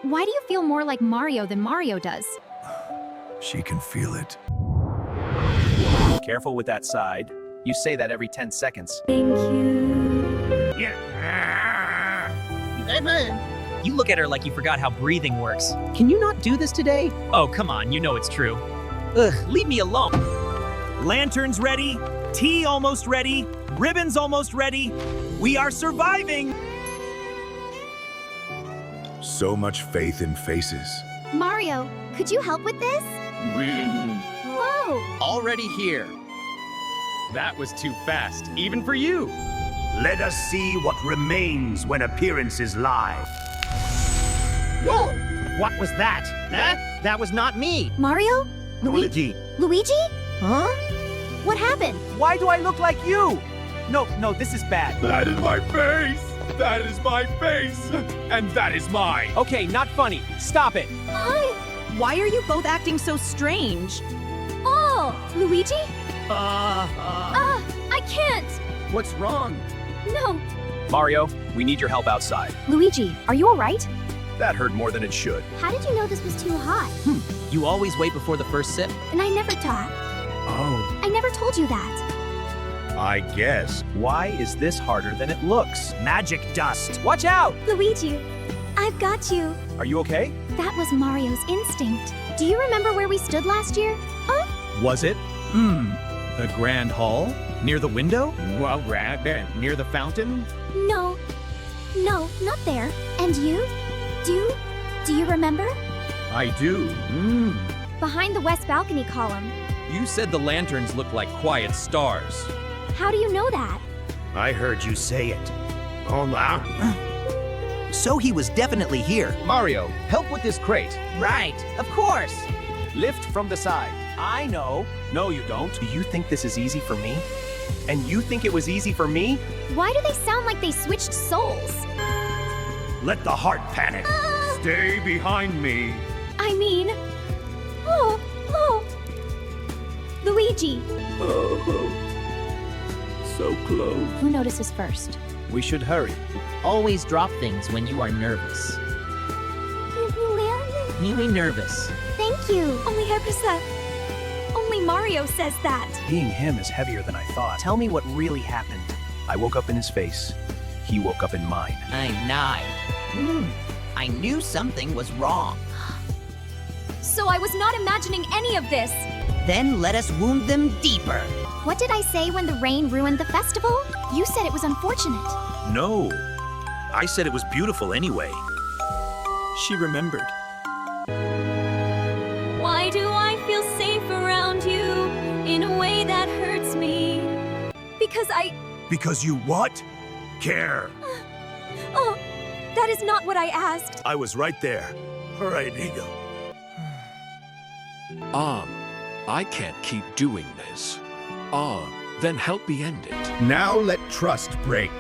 Why do you feel more like Mario than Mario does? She can feel it. Careful with that side. You say that every 10 seconds. Thank you. You look at her like you forgot how breathing works. Can you not do this today? Oh, come on, you know it's true. Ugh, leave me alone. Lanterns ready, tea almost ready, ribbons almost ready. We are surviving! So much faith in faces. Mario, could you help with this? Whoa! Already here. That was too fast, even for you. Let us see what remains when appearances lie. Whoa! What was that? Huh? That was not me. Mario? Luigi! Luigi? Huh? What happened? Why do I look like you? No, this is bad. That is my face! That is my face! And that is mine! Okay, not funny. Stop it. Why are you both acting so strange? Oh, Luigi? I can't. What's wrong? No. Mario, we need your help outside. Luigi, are you all right? That hurt more than it should. How did you know this was too hot? You always wait before the first sip? And I never taught. Oh, I never told you that. I guess. Why is this harder than it looks? Magic dust. Watch out! Luigi, I've got you. Are you okay? That was Mario's instinct. Do you remember where we stood last year? Was it? The Grand Hall? Near the window? Well, right there, near the fountain? No, not there. And you? Do you remember? I do. Behind the west balcony column. You said the lanterns look like quiet stars. How do you know that? I heard you say it. Oh, now. So he was definitely here. Mario, help with this crate. Right, of course. Lift from the side. I know. No, you don't. Do you think this is easy for me? And you think it was easy for me? Why do they sound like they switched souls? Let the heart panic. Stay behind me. I mean... Oh! Luigi! So close. Who notices first? We should hurry. Always drop things when you are nervous. Really nervous. Thank you. Only Mario says that. Being him is heavier than I thought. Tell me what really happened. I woke up in his face. He woke up in mine. I lied. I knew something was wrong. So I was not imagining any of this. Then let us wound them deeper. What did I say when the rain ruined the festival? You said it was unfortunate. No. I said it was beautiful anyway. She remembered. Why do I feel safe around you in a way that hurts me? Because you what? Care. Oh, that is not what I asked. I was right there. All right, Ego. I can't keep doing this. Then help me end it. Now let trust break.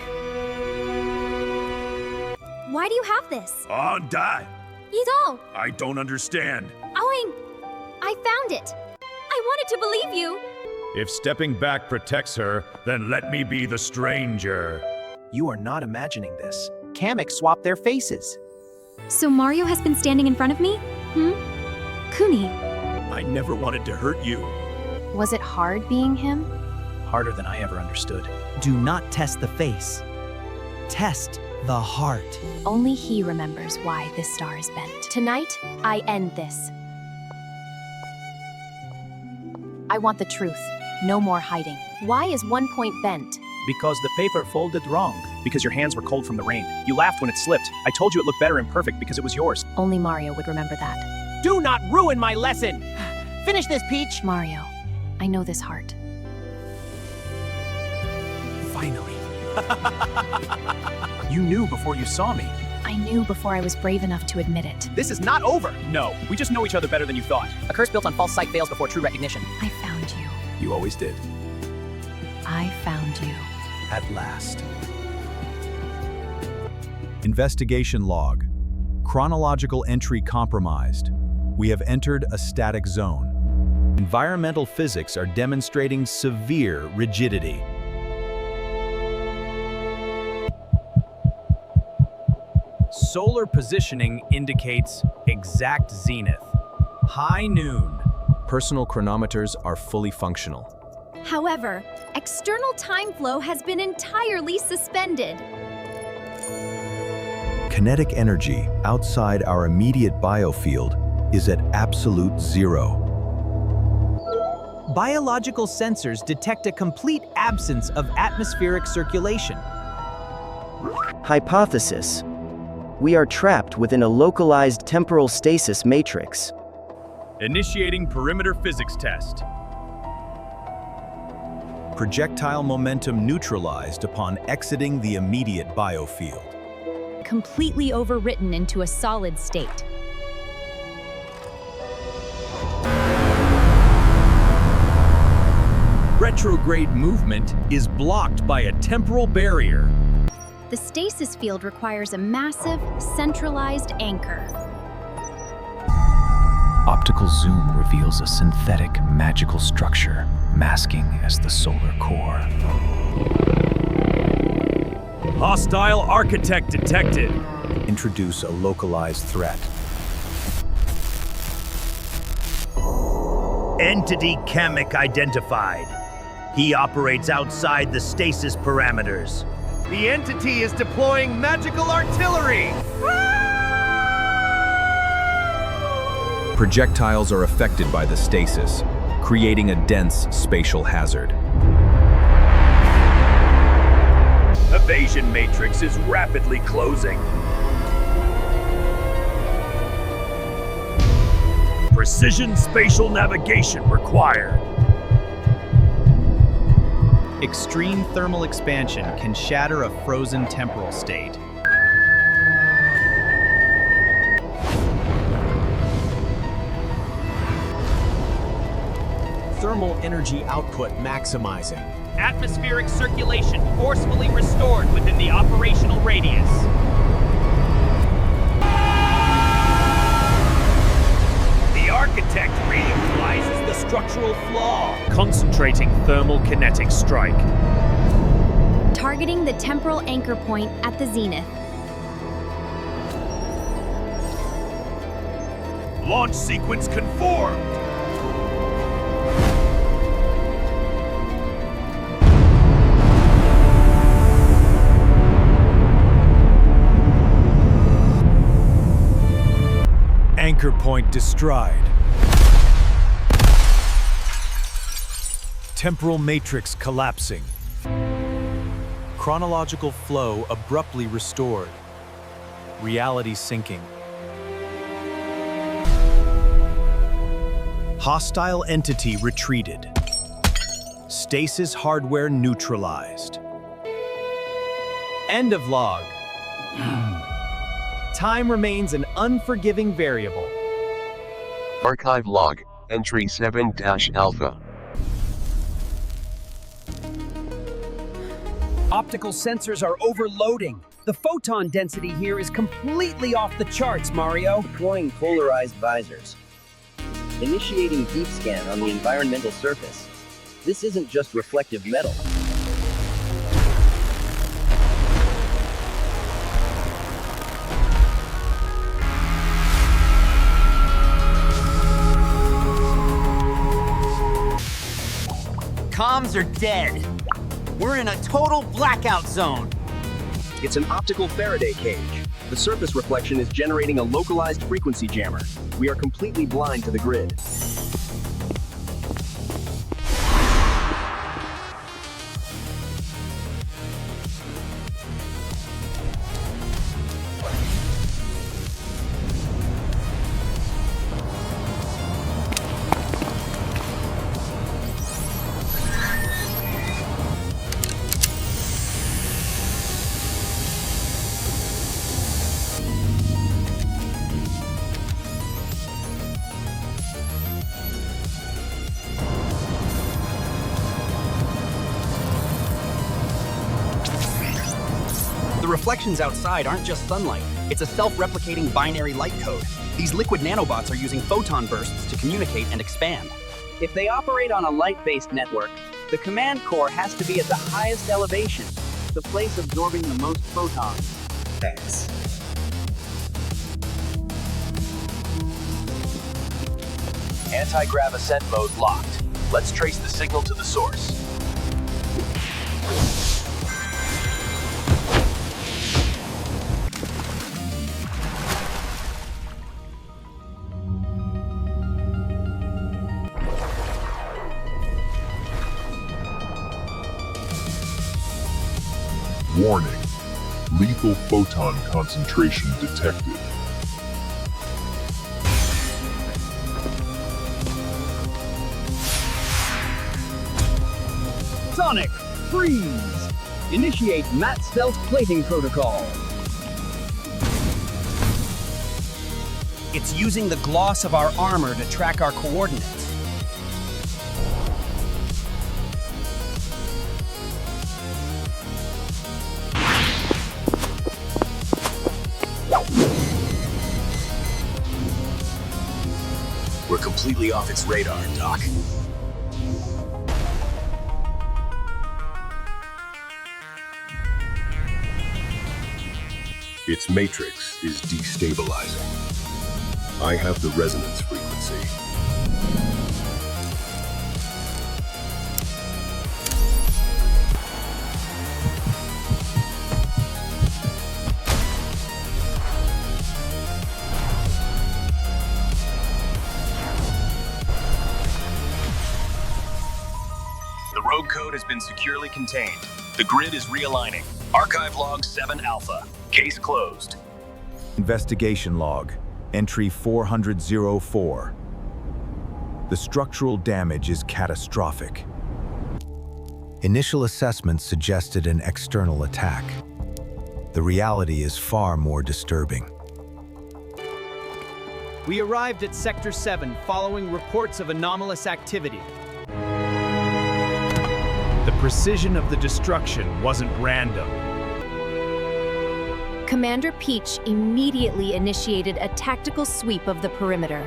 Why do you have this? On die. Ido! I don't understand. I found it. I wanted to believe you. If stepping back protects her, then let me be the stranger. You are not imagining this. Kamek swapped their faces. So Mario has been standing in front of me? Kuni, I never wanted to hurt you. was it hard being him? Harder than I ever understood. Do not test the face. Test the heart. Only he remembers why this star is bent. Tonight, I end this. I want the truth. No more hiding. Why is one point bent? Because the paper folded wrong. Because your hands were cold from the rain. You laughed when it slipped. I told you it looked better and perfect because it was yours. Only Mario would remember that. Do not ruin my lesson! Finish this, Peach. Mario, I know this heart. Finally. You knew before you saw me. I knew before I was brave enough to admit it. This is not over. No, we just know each other better than you thought. A curse built on false sight fails before true recognition. I found you. You always did. I found you. At last. Investigation log. Chronological entry compromised. We have entered a static zone. Environmental physics are demonstrating severe rigidity. Solar positioning indicates exact zenith. High noon. Personal chronometers are fully functional. However, external time flow has been entirely suspended. Kinetic energy outside our immediate biofield is at absolute zero. Biological sensors detect a complete absence of atmospheric circulation. Hypothesis: we are trapped within a localized temporal stasis matrix. Initiating perimeter physics test. Projectile momentum neutralized upon exiting the immediate biofield. Completely overwritten into a solid state. Retrograde movement is blocked by a temporal barrier. The stasis field requires a massive, centralized anchor. Optical zoom reveals a synthetic, magical structure, masking as the solar core. Hostile architect detected. Introduce a localized threat. Entity chemic identified. He operates outside the stasis parameters. The entity is deploying magical artillery! Projectiles are affected by the stasis, creating a dense spatial hazard. Evasion matrix is rapidly closing. Precision spatial navigation required. Extreme thermal expansion can shatter a frozen temporal state. Thermal energy output maximizing. Atmospheric circulation forcefully restored within the operational radius. The architect realizes the structural flaw. Concentrating thermal kinetic strike. Targeting the temporal anchor point at the zenith. Launch sequence conformed. Anchor point destroyed. Temporal matrix collapsing. Chronological flow abruptly restored. Reality sinking. Hostile entity retreated. Stasis hardware neutralized. End of log. Time remains an unforgiving variable. Archive log, entry 7-alpha. Optical sensors are overloading. The photon density here is completely off the charts, Mario. Deploying polarized visors. Initiating deep scan on the environmental surface. This isn't just reflective metal. Comms are dead. We're in a total blackout zone. It's an optical Faraday cage. The surface reflection is generating a localized frequency jammer. We are completely blind to the grid. The reflections outside aren't just sunlight. It's a self-replicating binary light code. These liquid nanobots are using photon bursts to communicate and expand. If they operate on a light-based network, the command core has to be at the highest elevation, the place absorbing the most photons. Anti-grav ascent mode locked. Let's trace the signal to the source. Warning. Lethal photon concentration detected. Sonic, freeze! Initiate Matt Stealth plating protocol. It's using the gloss of our armor to track our coordinates. We're completely off its radar, Doc. Its matrix is destabilizing. I have the resonance frequency. The rogue code has been securely contained. The grid is realigning. Archive log 7 alpha. Case closed. Investigation log, entry 40004. The structural damage is catastrophic. Initial assessments suggested an external attack. The reality is far more disturbing. We arrived at Sector 7 following reports of anomalous activity. The precision of the destruction wasn't random. Commander Peach immediately initiated a tactical sweep of the perimeter.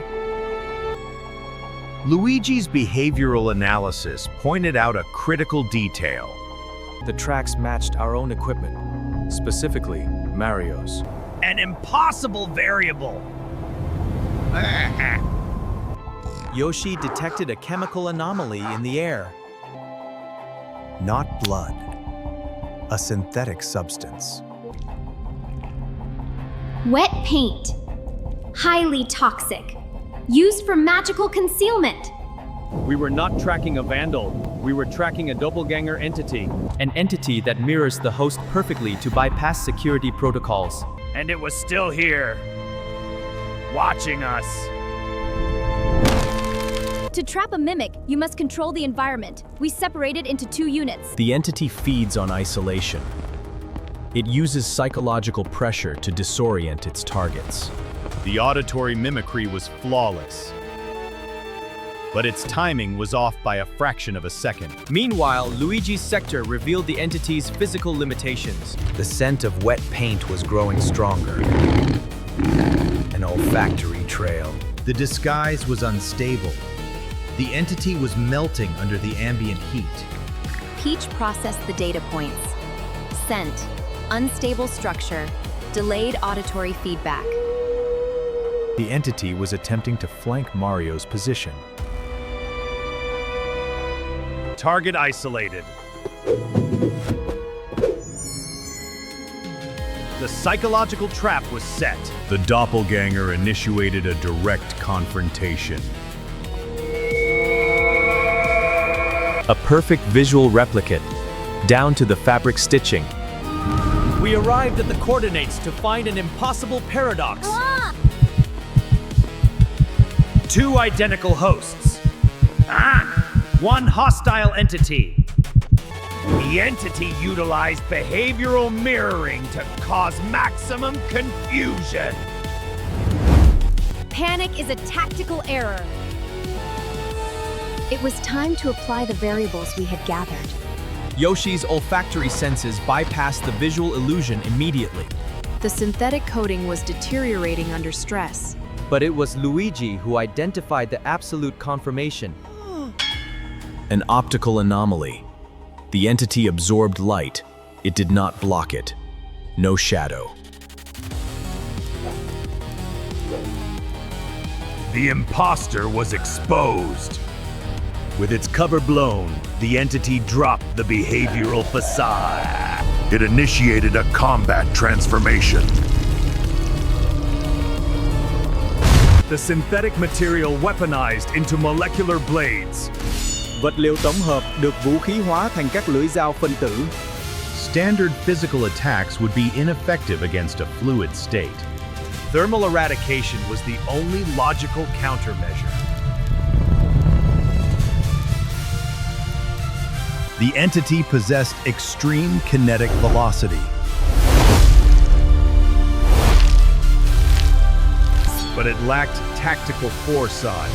Luigi's behavioral analysis pointed out a critical detail. The tracks matched our own equipment, specifically Mario's. An impossible variable! Yoshi detected a chemical anomaly in the air. Not blood, a synthetic substance. Wet paint. Highly toxic. Used for magical concealment. We were not tracking a vandal. We were tracking a doppelganger entity. An entity that mirrors the host perfectly to bypass security protocols. And it was still here, watching us. To trap a mimic, you must control the environment. We separated into 2 units. The entity feeds on isolation. It uses psychological pressure to disorient its targets. The auditory mimicry was flawless, but its timing was off by a fraction of a second. Meanwhile, Luigi's sector revealed the entity's physical limitations. The scent of wet paint was growing stronger. An olfactory trail. The disguise was unstable. The entity was melting under the ambient heat. Peach processed the data points. Scent, unstable structure, delayed auditory feedback. The entity was attempting to flank Mario's position. Target isolated. The psychological trap was set. The doppelganger initiated a direct confrontation. A perfect visual replicate, down to the fabric stitching. We arrived at the coordinates to find an impossible paradox. 2 identical hosts. One hostile entity. The entity utilized behavioral mirroring to cause maximum confusion. Panic is a tactical error. It was time to apply the variables we had gathered. Yoshi's olfactory senses bypassed the visual illusion immediately. The synthetic coating was deteriorating under stress. But it was Luigi who identified the absolute confirmation. An optical anomaly. The entity absorbed light. It did not block it. No shadow. The impostor was exposed. With its cover blown, the entity dropped the behavioral facade. It initiated a combat transformation. The synthetic material weaponized into molecular blades. Vật liệu tổng hợp được vũ khí hóa thành các lưỡi dao phân tử. Standard physical attacks would be ineffective against a fluid state. Thermal eradication was the only logical countermeasure. The entity possessed extreme kinetic velocity. But it lacked tactical foresight.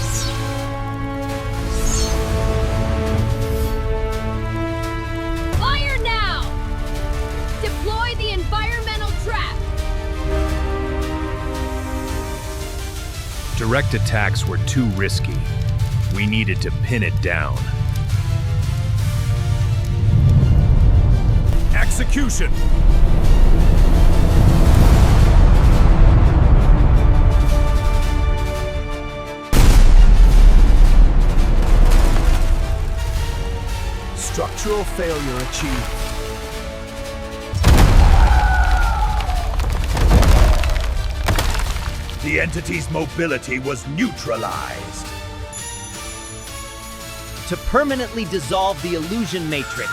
Fire now! Deploy the environmental trap! Direct attacks were too risky. We needed to pin it down. Execution! Structural failure achieved. The entity's mobility was neutralized. To permanently dissolve the illusion matrix,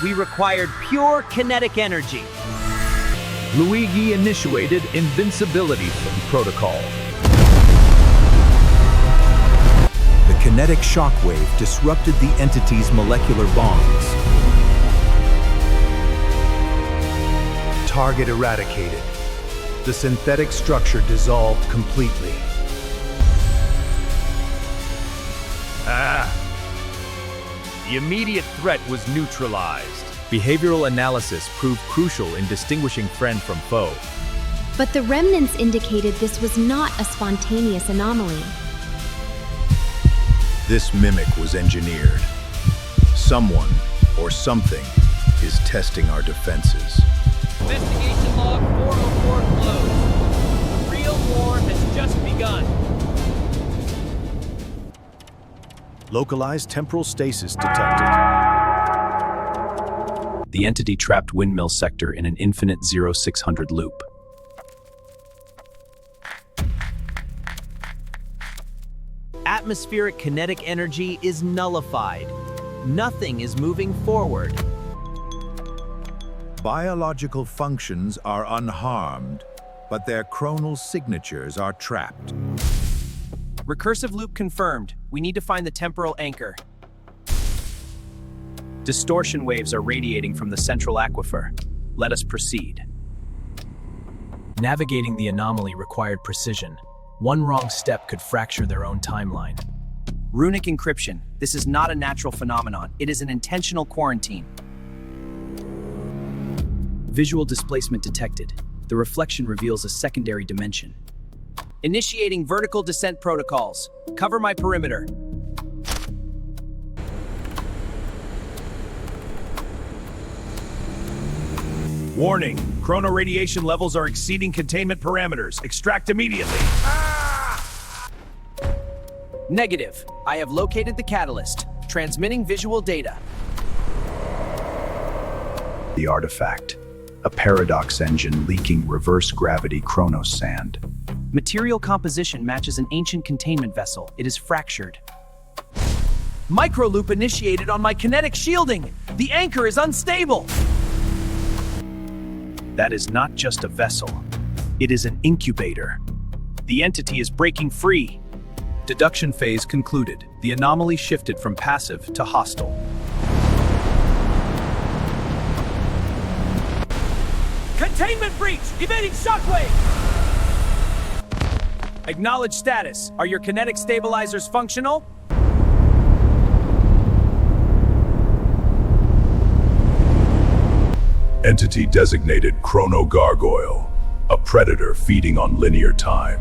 we required pure kinetic energy. Luigi initiated invincibility protocol. The kinetic shockwave disrupted the entity's molecular bonds. Target eradicated. The synthetic structure dissolved completely. The immediate threat was neutralized. Behavioral analysis proved crucial in distinguishing friend from foe. But the remnants indicated this was not a spontaneous anomaly. This mimic was engineered. Someone or something is testing our defenses. Investigation log 404 closed. The real war has just begun. Localized temporal stasis detected. The entity trapped windmill sector in an infinite 0600 loop. Atmospheric kinetic energy is nullified. Nothing is moving forward. Biological functions are unharmed, but their chronal signatures are trapped. Recursive loop confirmed. We need to find the temporal anchor. Distortion waves are radiating from the central aquifer. Let us proceed. Navigating the anomaly required precision. One wrong step could fracture their own timeline. Runic encryption. This is not a natural phenomenon. It is an intentional quarantine. Visual displacement detected. The reflection reveals a secondary dimension. Initiating vertical descent protocols. Cover my perimeter. Warning, chronoradiation levels are exceeding containment parameters. Extract immediately. Negative. I have located the catalyst. Transmitting visual data. The artifact. A paradox engine leaking reverse gravity chronos sand. Material composition matches an ancient containment vessel. It is fractured. Microloop initiated on my kinetic shielding. The anchor is unstable. That is not just a vessel. It is an incubator. The entity is breaking free. Deduction phase concluded. The anomaly shifted from passive to hostile. Containment breach! Emitting shockwave! Acknowledge status. Are your kinetic stabilizers functional? Entity designated Chrono Gargoyle, a predator feeding on linear time.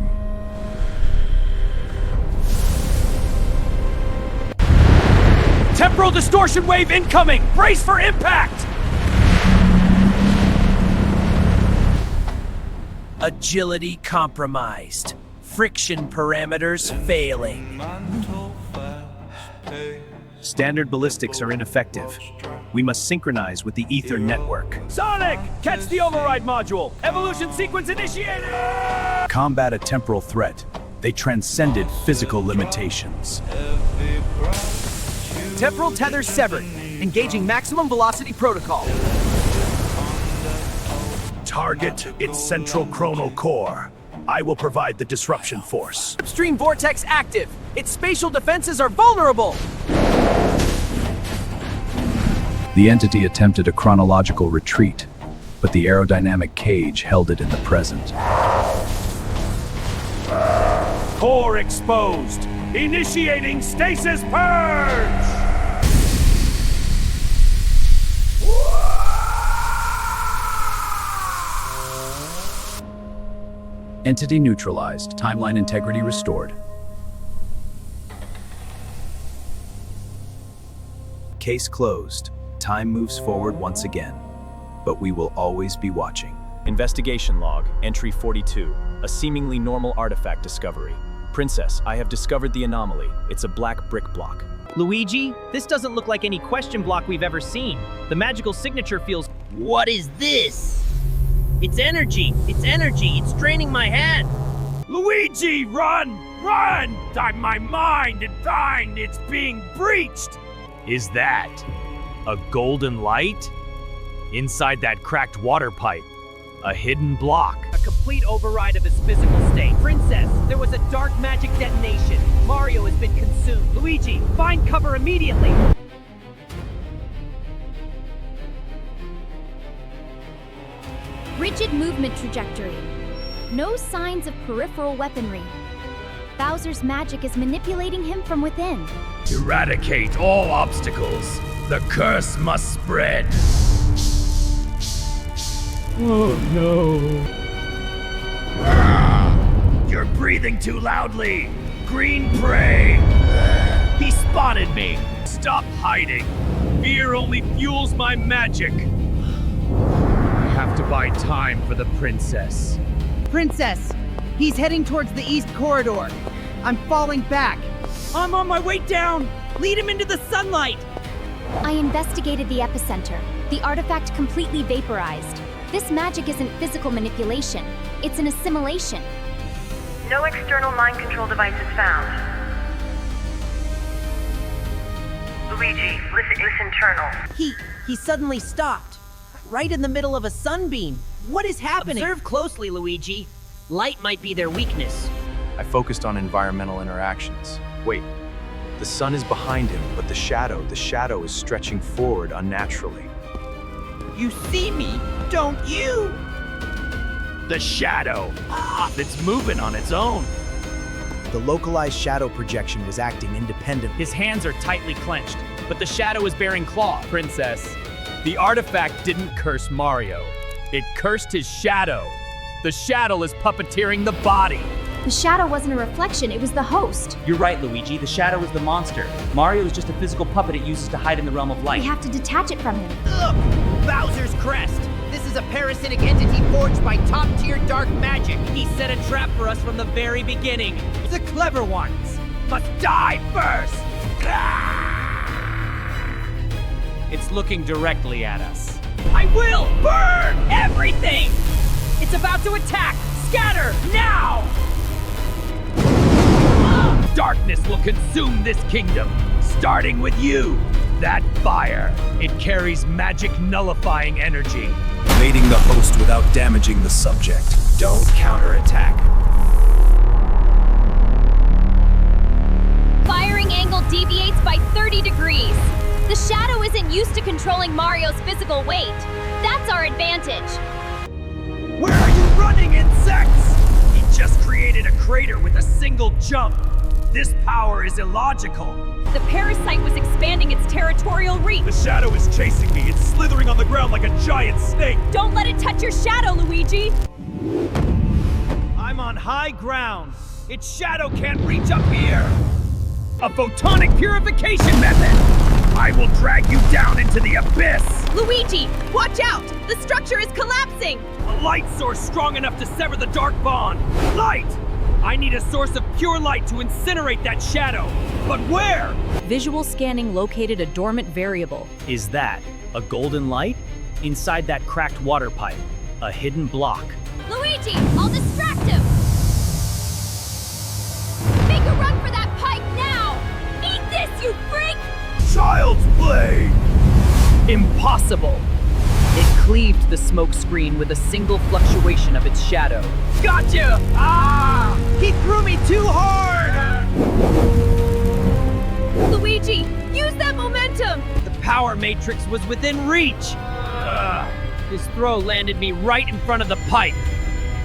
Temporal distortion wave incoming! Brace for impact! Agility compromised. Friction parameters failing. Standard ballistics are ineffective. We must synchronize with the Ether network. Sonic, catch the override module. Evolution sequence initiated. Combat a temporal threat. They transcended physical limitations. Temporal tether severed. Engaging maximum velocity protocol. Target its central chronal core. I will provide the disruption force. Upstream vortex active. Its spatial defenses are vulnerable. The entity attempted a chronological retreat, but the aerodynamic cage held it in the present. Core exposed. Initiating stasis purge! Entity neutralized. Timeline integrity restored. Case closed. Time moves forward once again, but we will always be watching. Investigation log, entry 42. A seemingly normal artifact discovery. Princess, I have discovered the anomaly. It's a black brick block. Luigi, this doesn't look like any question block we've ever seen. The magical signature feels... What is this? It's energy! It's energy! It's draining my head! Luigi, run! Run! My mind and thine, it's being breached! Is that a golden light? Inside that cracked water pipe, a hidden block. A complete override of his physical state. Princess, there was a dark magic detonation. Mario has been consumed. Luigi, find cover immediately! Rigid movement trajectory. No signs of peripheral weaponry. Bowser's magic is manipulating him from within. Eradicate all obstacles. The curse must spread. Oh no. You're breathing too loudly. Green prey. He spotted me. Stop hiding. Fear only fuels my magic. I have to buy time for the princess. Princess, he's heading towards the east corridor. I'm falling back. I'm on my way down. Lead him into the sunlight. I investigated the epicenter. The artifact completely vaporized. This magic isn't physical manipulation. It's an assimilation. No external mind control devices found. Luigi, listen internal. He suddenly stopped. Right in the middle of a sunbeam. What is happening? Observe closely, Luigi. Light might be their weakness. I focused on environmental interactions. Wait, the sun is behind him, but the shadow is stretching forward unnaturally. You see me, don't you? The shadow. It's moving on its own. The localized shadow projection was acting independently. His hands are tightly clenched, but the shadow is bearing claw. Princess, the artifact didn't curse Mario. It cursed his shadow. The shadow is puppeteering the body. The shadow wasn't a reflection, it was the host. You're right, Luigi. The shadow is the monster. Mario is just a physical puppet it uses to hide in the realm of light. We have to detach it from him. Look! Bowser's crest! This is a parasitic entity forged by top-tier dark magic. He set a trap for us from the very beginning. The clever ones must die first! It's looking directly at us. I will burn everything! It's about to attack! Scatter, now! Darkness will consume this kingdom, starting with you. That fire, it carries magic nullifying energy. Evading the host without damaging the subject. Don't counterattack. Firing angle deviates by 30 degrees. The shadow isn't used to controlling Mario's physical weight. That's our advantage. Where are you running, insects? He just created a crater with a single jump. This power is illogical. The parasite was expanding its territorial reach. The shadow is chasing me. It's slithering on the ground like a giant snake. Don't let it touch your shadow, Luigi. I'm on high ground. Its shadow can't reach up here. A photonic purification method. I will drag you down into the abyss. Luigi, watch out. The structure is collapsing. A light source strong enough to sever the dark bond. Light! I need a source of pure light to incinerate that shadow. But where? Visual scanning located a dormant variable. Is that a golden light? Inside that cracked water pipe, a hidden block. Luigi, I'll distract him! Make a run for that pipe now! Eat this, you freak! Child's play! Impossible! It cleaved the smoke screen with a single fluctuation of its shadow. Gotcha! Ah! He threw me too hard! Luigi, use that momentum! The power matrix was within reach! His throw landed me right in front of the pipe.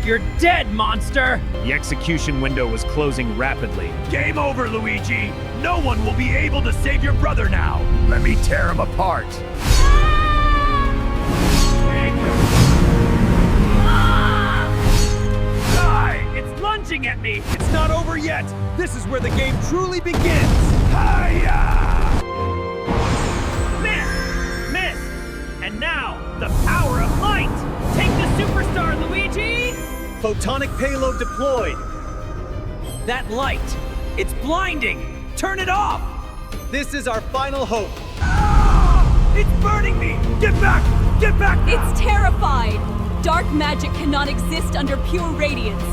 You're dead, monster! The execution window was closing rapidly. Game over, Luigi! No one will be able to save your brother now! Let me tear him apart! Die! It's lunging at me! It's not over yet! This is where the game truly begins! Hiya! Miss! And now, the power of light! Take the superstar, Luigi! Photonic payload deployed! That light! It's blinding! Turn it off! This is our final hope! Ah! It's burning me! Get back! Get back! It's terrified! Dark magic cannot exist under pure radiance.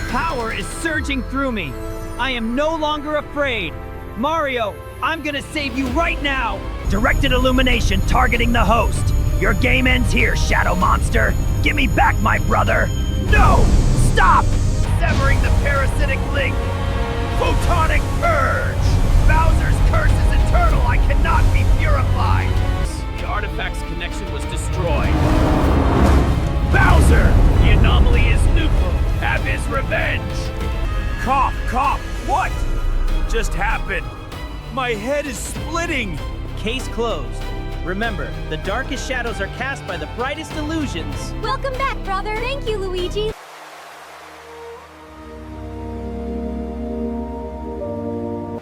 Power is surging through me. I am no longer afraid. Mario, I'm gonna save you right now! Directed illumination targeting the host. Your game ends here, Shadow Monster. Give me back my brother. No! Stop! Severing the parasitic link. Photonic purge. Bowser's curse is eternal. I cannot be purified. The artifact's connection was destroyed. Bowser! The anomaly is neutral. Have his revenge. Cough. What just happened? My head is splitting. Case closed. Remember, the darkest shadows are cast by the brightest illusions. Welcome back, brother. Thank you, Luigi.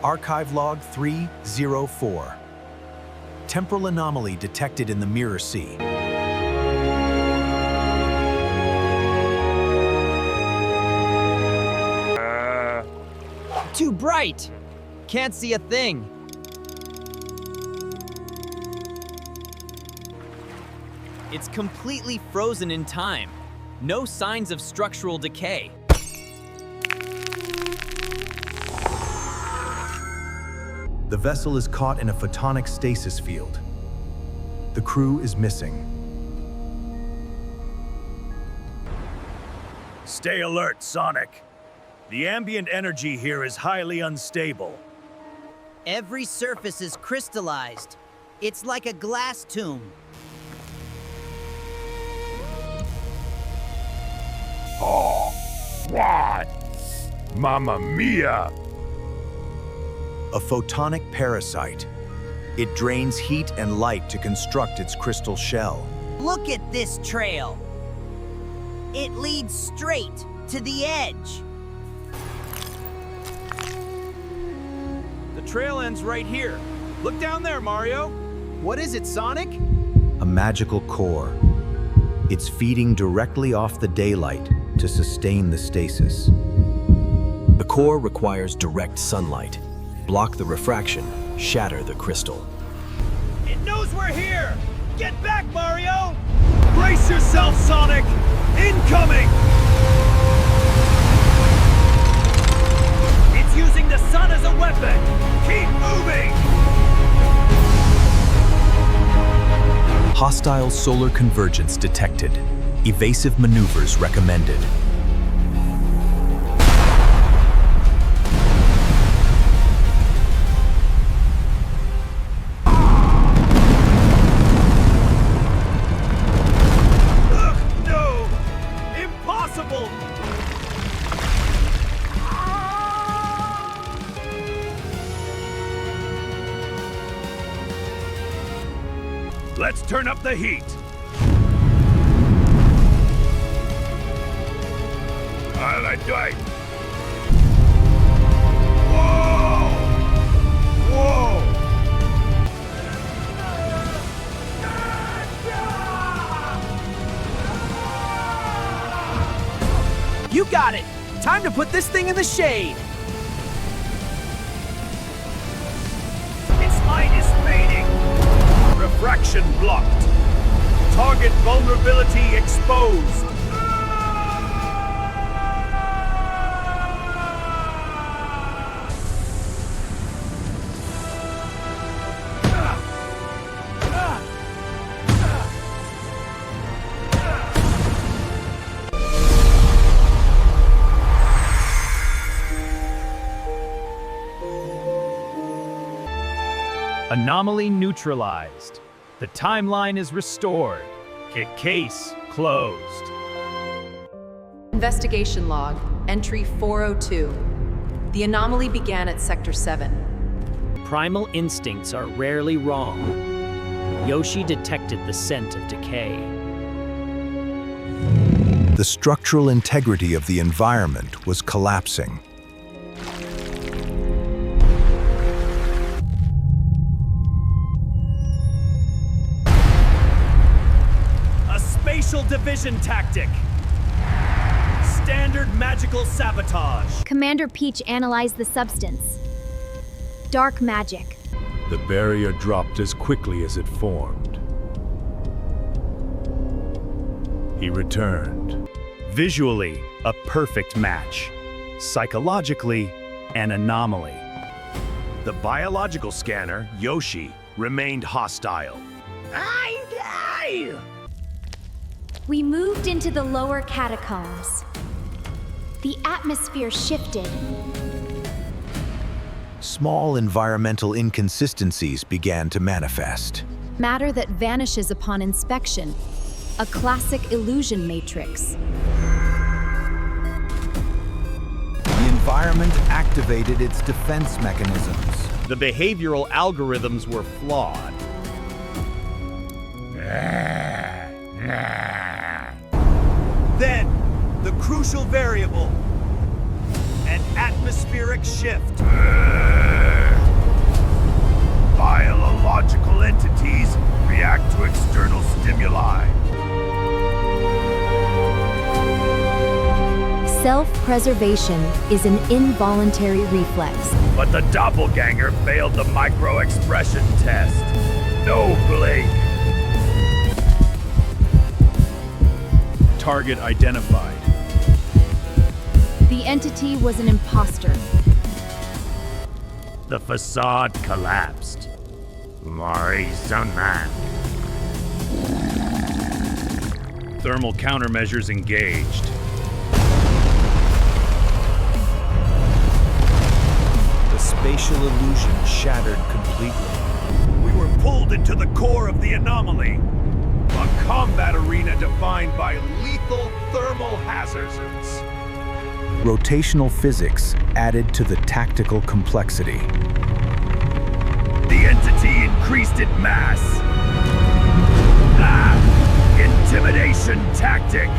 Archive log 304. Temporal anomaly detected in the mirror sea. Too bright! Can't see a thing. It's completely frozen in time. No signs of structural decay. The vessel is caught in a photonic stasis field. The crew is missing. Stay alert, Sonic. The ambient energy here is highly unstable. Every surface is crystallized. It's like a glass tomb. Oh, what? Mamma mia! A photonic parasite. It drains heat and light to construct its crystal shell. Look at this trail. It leads straight to the edge. The trail ends right here. Look down there, Mario. What is it, Sonic? A magical core. It's feeding directly off the daylight to sustain the stasis. The core requires direct sunlight. Block the refraction, shatter the crystal. It knows we're here! Get back, Mario! Brace yourself, Sonic! Incoming! It's using the sun as a weapon! Keep moving! Hostile solar convergence detected. Evasive maneuvers recommended. No! Impossible! Let's turn up the heat. I'll do it. Whoa! Whoa! You got it! Time to put this thing in the shade! Its light is fading. Refraction blocked. Target vulnerability exposed. Anomaly neutralized. The timeline is restored. Case closed. Investigation log, entry 402. The anomaly began at Sector 7. Primal instincts are rarely wrong. Yoshi detected the scent of decay. The structural integrity of the environment was collapsing. Spatial division tactic. Standard magical sabotage. Commander Peach analyzed the substance. Dark magic. The barrier dropped as quickly as it formed. He returned. Visually, a perfect match. Psychologically, an anomaly. The biological scanner, Yoshi, remained hostile. We moved into the lower catacombs. The atmosphere shifted. Small environmental inconsistencies began to manifest. Matter that vanishes upon inspection. A classic illusion matrix. The environment activated its defense mechanisms. The behavioral algorithms were flawed. Then, the crucial variable, an atmospheric shift. Biological entities react to external stimuli. Self-preservation is an involuntary reflex. But the doppelganger failed the micro-expression test. No blink. Target identified. The entity was an impostor. The facade collapsed. Mari-sama. Thermal countermeasures engaged. The spatial illusion shattered completely. We were pulled into the core of the anomaly. A combat arena defined by lethal thermal hazards. Rotational physics added to the tactical complexity. The entity increased in mass. Intimidation tactic.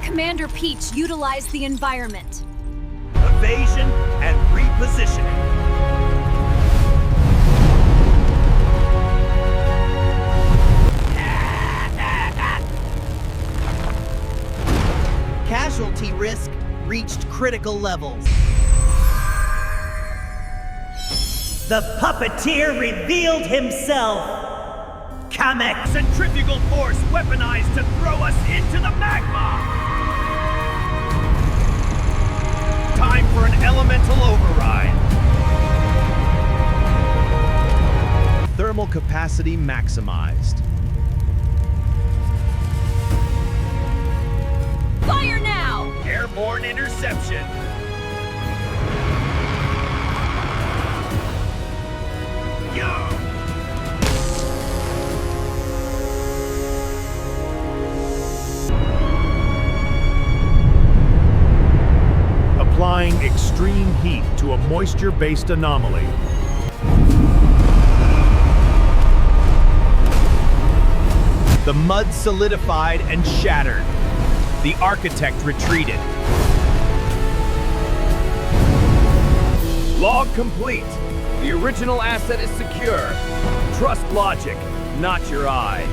Commander Peach utilized the environment. Evasion and repositioning. Casualty risk reached critical levels. The puppeteer revealed himself! Kamek! Centrifugal force weaponized to throw us into the magma! Time for an elemental override. Thermal capacity maximized. Fire now! Airborne interception. Yo! Applying extreme heat to a moisture-based anomaly. The mud solidified and shattered. The architect retreated. Log complete. The The original asset is secure. Trust logic, not your eyes.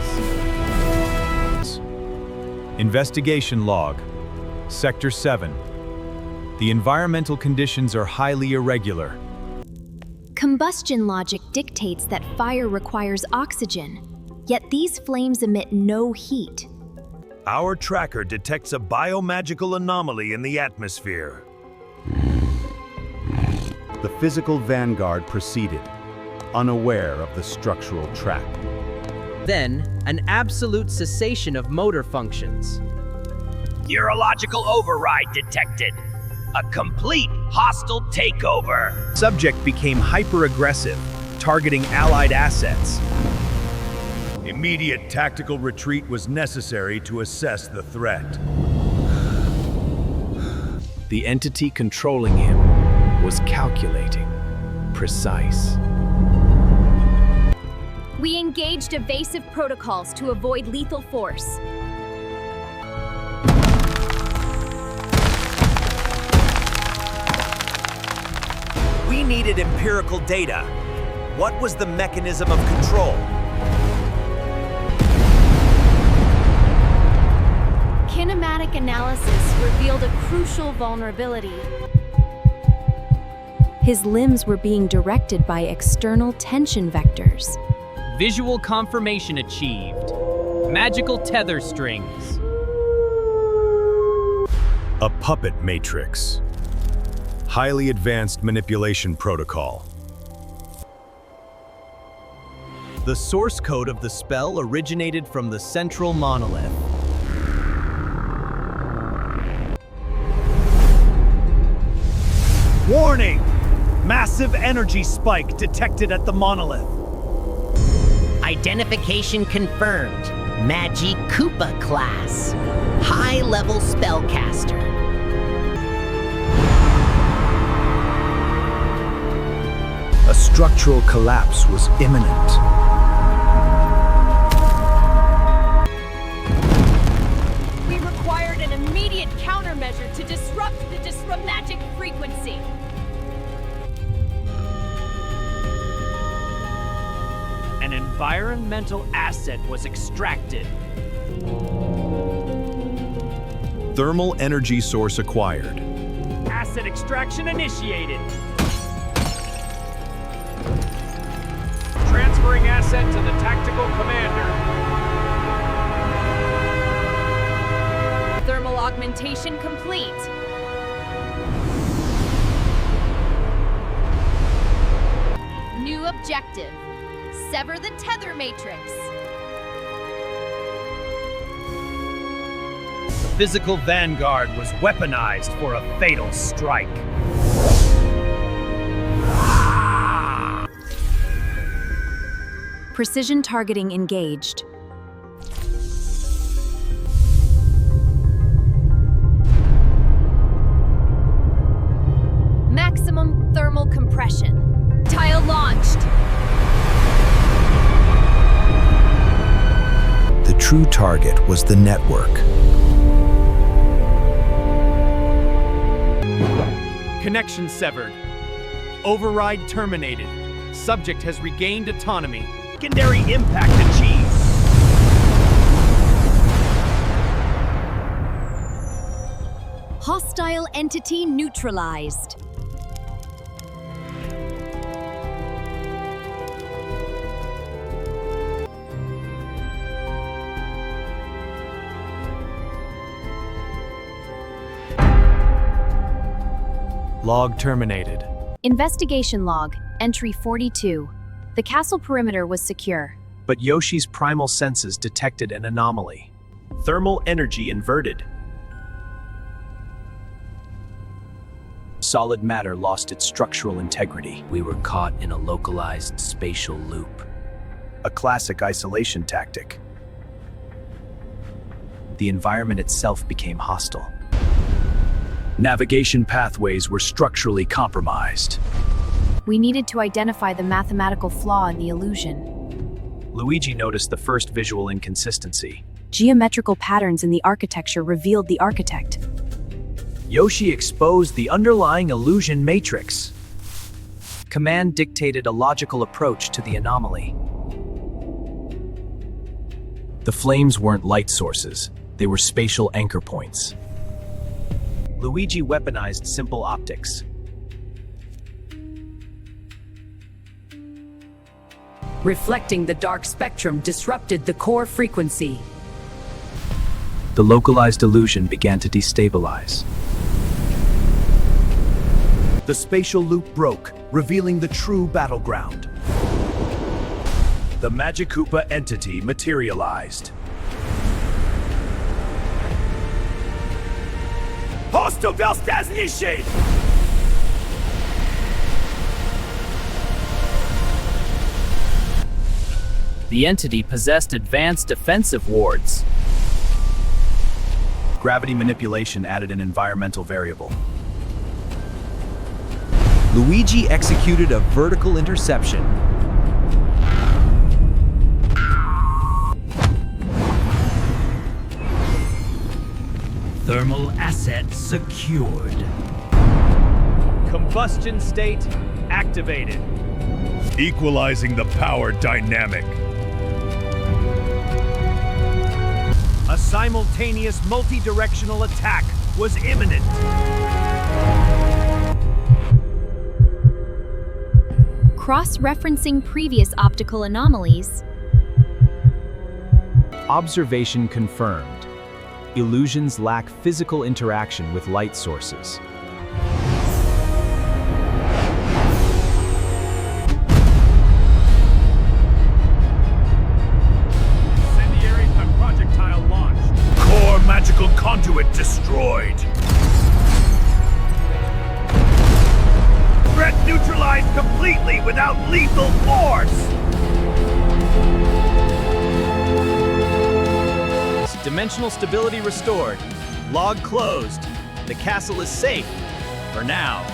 Investigation log. Sector 7. The environmental conditions are highly irregular. Combustion logic dictates that fire requires oxygen, yet these flames emit no heat. Our tracker detects a biomagical anomaly in the atmosphere. The physical vanguard proceeded, unaware of the structural trap. Then, an absolute cessation of motor functions. Neurological override detected. A complete hostile takeover. Subject became hyper-aggressive, targeting allied assets. Immediate tactical retreat was necessary to assess the threat. The entity controlling him was calculating, precise. We engaged evasive protocols to avoid lethal force. We needed empirical data. What was the mechanism of control? Kinematic analysis revealed a crucial vulnerability. His limbs were being directed by external tension vectors. Visual confirmation achieved. Magical tether strings. A puppet matrix. Highly advanced manipulation protocol. The source code of the spell originated from the central monolith. Warning! Massive energy spike detected at the monolith. Identification confirmed. Magi Koopa class. High-level spellcaster. A structural collapse was imminent. We required an immediate countermeasure to disrupt the magic frequency. An environmental asset was extracted. Thermal energy source acquired. Asset extraction initiated. Transferring asset to the tactical commander. Thermal augmentation complete. New objective. Sever the tether matrix. The physical vanguard was weaponized for a fatal strike. Precision targeting engaged. Maximum thermal compression. Tile launched. The true target was the network. Connection severed. Override terminated. Subject has regained autonomy. Secondary impact achieved. Hostile entity neutralized. Log terminated. Investigation log, entry 42. The castle perimeter was secure. But Yoshi's primal senses detected an anomaly. Thermal energy inverted. Solid matter lost its structural integrity. We were caught in a localized spatial loop. A classic isolation tactic. The environment itself became hostile. Navigation pathways were structurally compromised. We needed to identify the mathematical flaw in the illusion. Luigi noticed the first visual inconsistency. Geometrical patterns in the architecture revealed the architect. Yoshi exposed the underlying illusion matrix. command dictated a logical approach to the anomaly. The flames weren't light sources, they were spatial anchor points. Luigi weaponized simple optics. Reflecting the dark spectrum disrupted the core frequency. The localized illusion began to destabilize. The spatial loop broke, revealing the true battleground. The Magic Koopa entity materialized. The entity possessed advanced defensive wards. Gravity manipulation added an environmental variable. Luigi executed a vertical interception. Thermal asset secured. Combustion state activated. Equalizing the power dynamic. A simultaneous multi-directional attack was imminent. Cross-referencing previous optical anomalies. Observation confirmed. Illusions lack physical interaction with light sources. Incendiary projectile launched. Core magical conduit destroyed. Threat neutralized completely without lethal force. Dimensional stability restored. Log closed. The castle is safe. For now.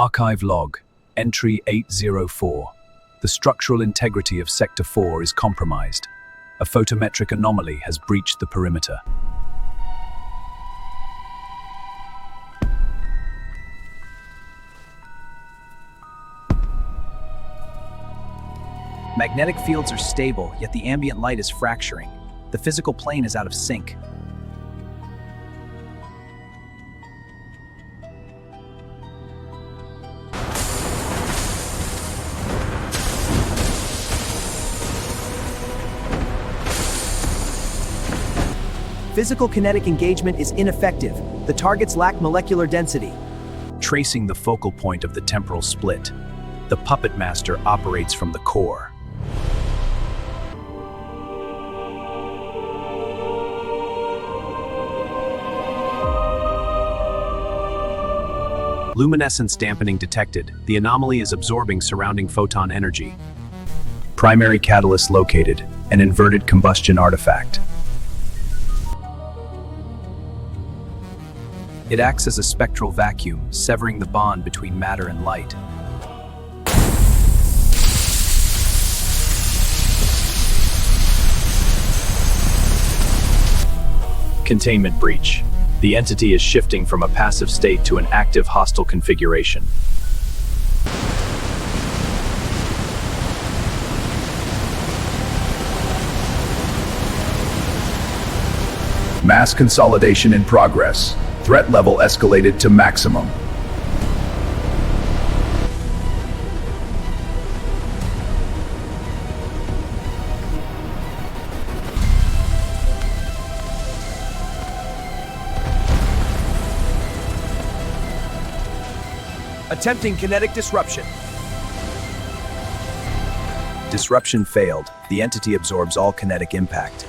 Archive log, entry 804. The structural integrity of Sector 4 is compromised. A photometric anomaly has breached the perimeter. Magnetic fields are stable, yet the ambient light is fracturing. The physical plane is out of sync. Physical kinetic engagement is ineffective. The targets lack molecular density. Tracing the focal point of the temporal split, the Puppet Master operates from the core. Luminescence dampening detected. The anomaly is absorbing surrounding photon energy. Primary catalyst located. An inverted combustion artifact. It acts as a spectral vacuum, severing the bond between matter and light. Containment breach. The entity is shifting from a passive state to an active hostile configuration. Mass consolidation in progress. Threat level escalated to maximum. Attempting kinetic disruption. Disruption failed. The entity absorbs all kinetic impact.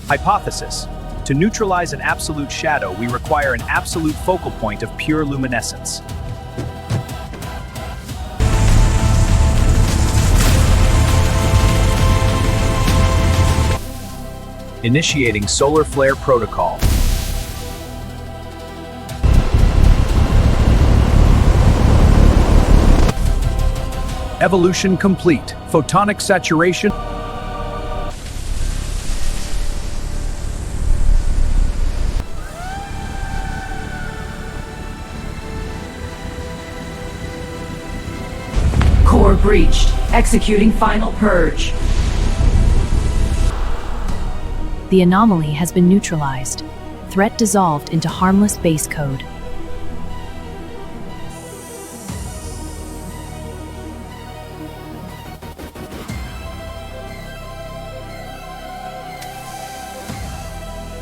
Hypothesis. To neutralize an absolute shadow, we require an absolute focal point of pure luminescence. Initiating solar flare protocol. Evolution complete. Photonic saturation. core breached. Executing final purge. The anomaly has been neutralized. Threat dissolved into harmless base code.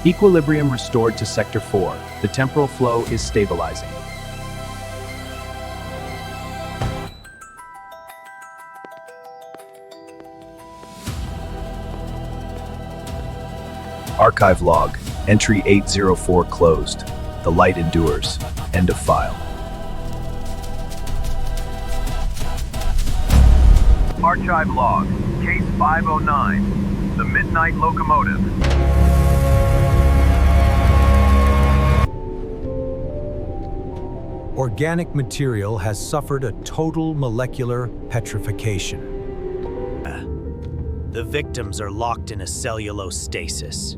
Equilibrium restored to Sector 4. The temporal flow is stabilizing. Archive log. Entry 804 closed. The light endures. End of file. Archive log. Case 509. The Midnight Locomotive. Organic material has suffered a total molecular petrification. The victims are locked in a cellulose stasis.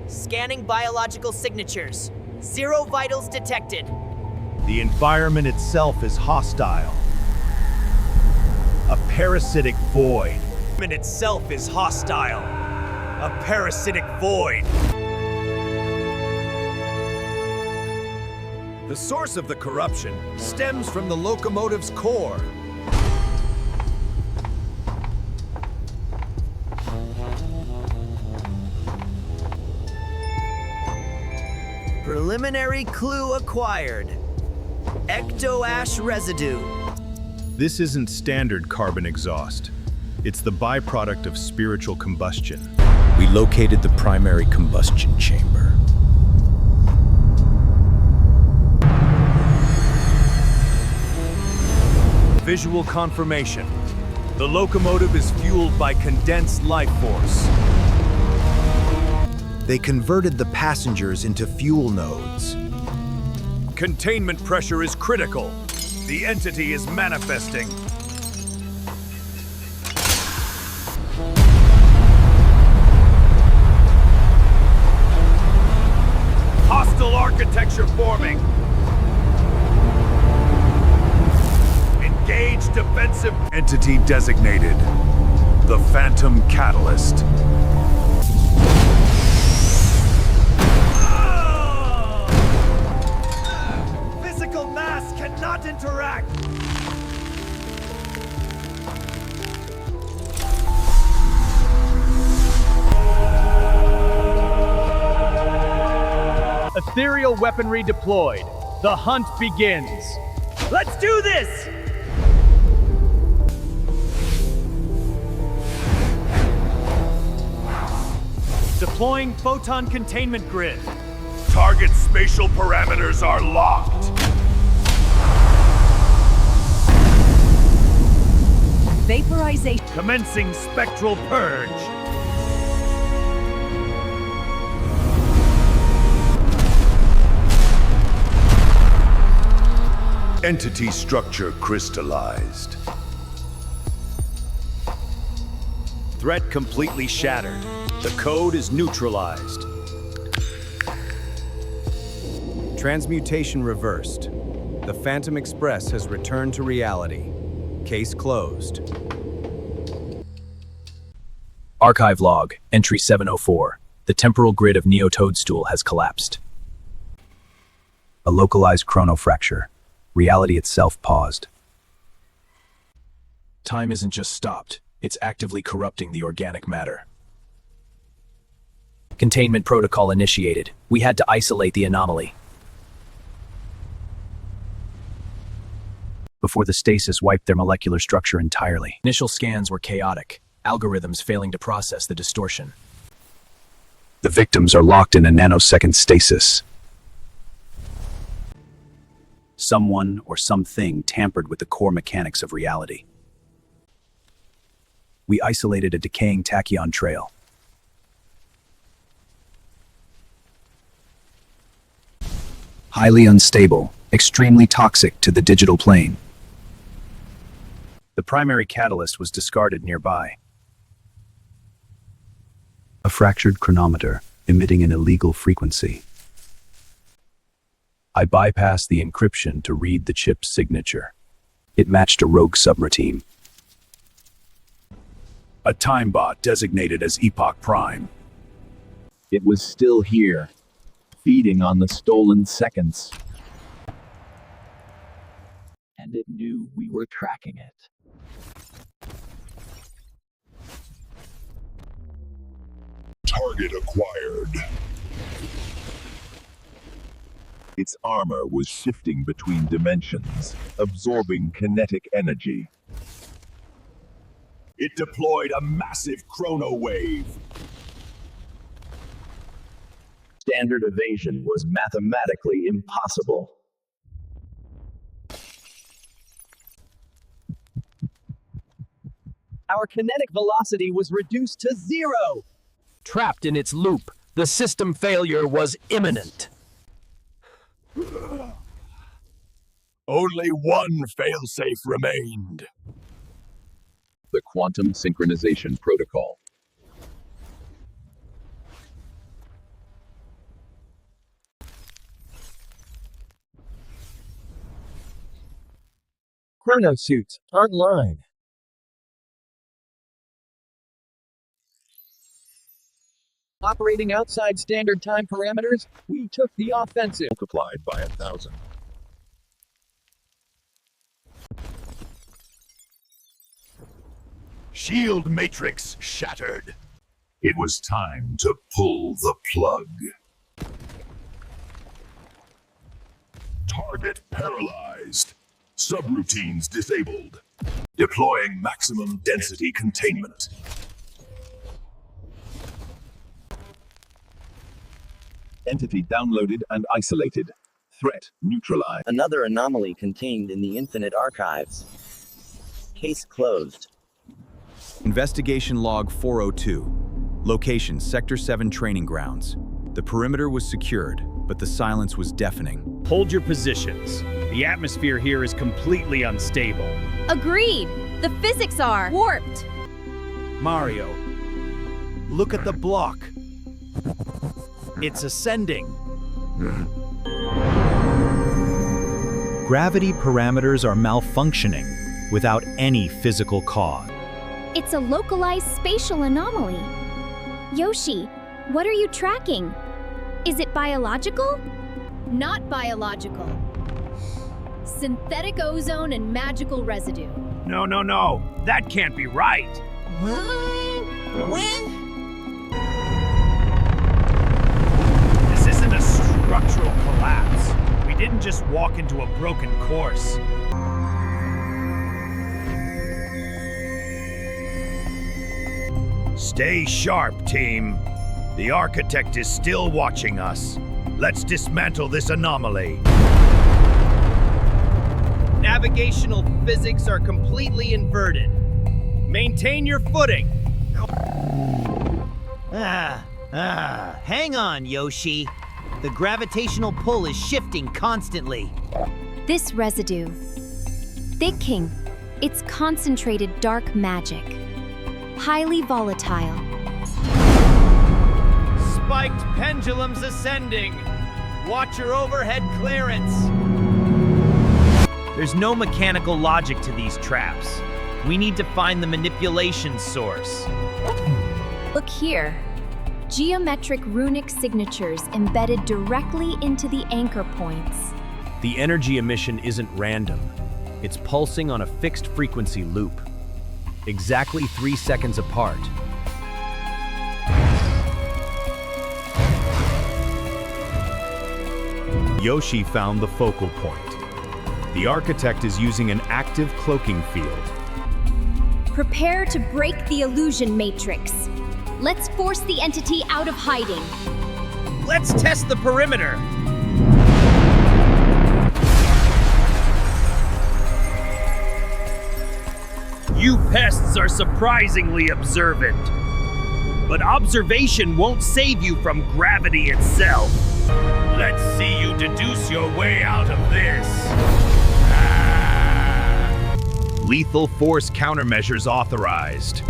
Scanning biological signatures. 0 vitals detected. The environment itself is hostile. A parasitic void. The environment itself is hostile. A parasitic void. The source of the corruption stems from the locomotive's core. Preliminary clue acquired. Ecto-ash residue. This isn't standard carbon exhaust. It's the byproduct of spiritual combustion. We located the primary combustion chamber. Visual confirmation. The locomotive is fueled by condensed life force. They converted the passengers into fuel nodes. Containment pressure is critical. The entity is manifesting. Hostile architecture forming. Engage defensive entity designated. The Phantom Catalyst. Physical mass cannot interact. Ethereal weaponry deployed. The hunt begins. Let's do this! Deploying photon containment grid. Target spatial parameters are locked. Vaporization. Commencing spectral purge. Entity structure crystallized. Threat completely shattered. The code is neutralized. Transmutation reversed. The Phantom Express has returned to reality. Case closed. Archive log. Entry 704. The temporal grid of Neo Toadstool has collapsed. A localized chronofracture. Reality itself paused. Time isn't just stopped. It's actively corrupting the organic matter. Containment protocol initiated. We had to isolate the anomaly. Before the stasis wiped their molecular structure entirely. Initial scans were chaotic, algorithms failing to process the distortion. The victims are locked in a nanosecond stasis. Someone or something tampered with the core mechanics of reality. We isolated a decaying tachyon trail. Highly unstable, extremely toxic to the digital plane. The primary catalyst was discarded nearby. A fractured chronometer, emitting an illegal frequency. I bypassed the encryption to read the chip's signature. It matched a rogue subroutine. A time bot designated as Epoch Prime. It was still here, feeding on the stolen seconds. And it knew we were tracking it. Target acquired. Its armor was shifting between dimensions, absorbing kinetic energy. It deployed a massive chrono wave. Standard evasion was mathematically impossible. Our kinetic velocity was reduced to 0. Trapped in its loop, the system failure was imminent. Only one failsafe remained. The quantum synchronization protocol. Chronosuits online. Operating outside standard time parameters, we took the offensive. Multiplied by 1,000. Shield matrix shattered. It was time to pull the plug. Target paralyzed. Subroutines disabled. Deploying maximum density containment. Entity downloaded and isolated. Threat neutralized. Another anomaly contained in the Infinite Archives. Case closed. Investigation Log 402. Location Sector 7 Training Grounds. The perimeter was secured, but the silence was deafening. Hold your positions. The atmosphere here is completely unstable. Agreed. The physics are warped. Mario, look at the block. It's ascending. Gravity parameters are malfunctioning without any physical cause. It's a localized spatial anomaly. Yoshi, what are you tracking? Is it biological? Not biological. Synthetic ozone and magical residue. No, no, no. That can't be right. When? This isn't a structural collapse. We didn't just walk into a broken course. Stay sharp, team. The architect is still watching us. Let's dismantle this anomaly. Navigational physics are completely inverted. Maintain your footing. Hang on, Yoshi. The gravitational pull is shifting constantly. This residue. Thinking. It's concentrated dark magic. Highly volatile. Spiked pendulums ascending. Watch your overhead clearance. There's no mechanical logic to these traps. We need to find the manipulation source. Look here. Geometric runic signatures embedded directly into the anchor points. The energy emission isn't random. It's pulsing on a fixed frequency loop, exactly 3 seconds apart. Yoshi found the focal point. The architect is using an active cloaking field. Prepare to break the illusion matrix. Let's force the entity out of hiding. Let's test the perimeter. You pests are surprisingly observant. But observation won't save you from gravity itself. Let's see you deduce your way out of this. Lethal force countermeasures authorized.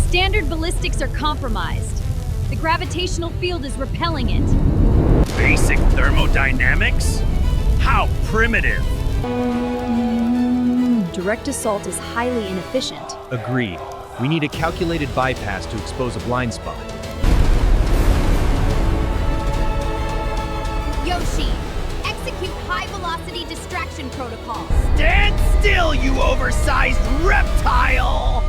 Standard ballistics are compromised. The gravitational field is repelling it. Basic thermodynamics? How primitive. direct assault is highly inefficient. Agreed. We need a calculated bypass to expose a blind spot. Yoshi, execute high-velocity distraction protocol. Stand still, you oversized reptile!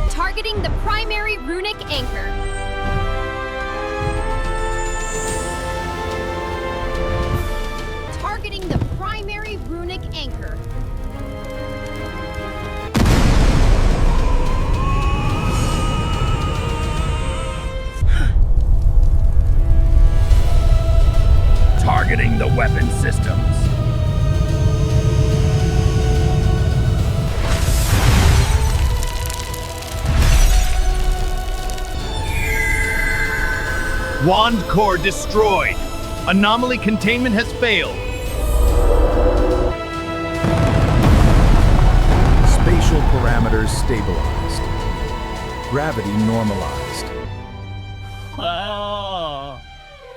Targeting the primary runic anchor. Targeting the primary runic anchor. Targeting the weapon systems. Wand core destroyed. Anomaly containment has failed. Spatial parameters stabilized. Gravity normalized.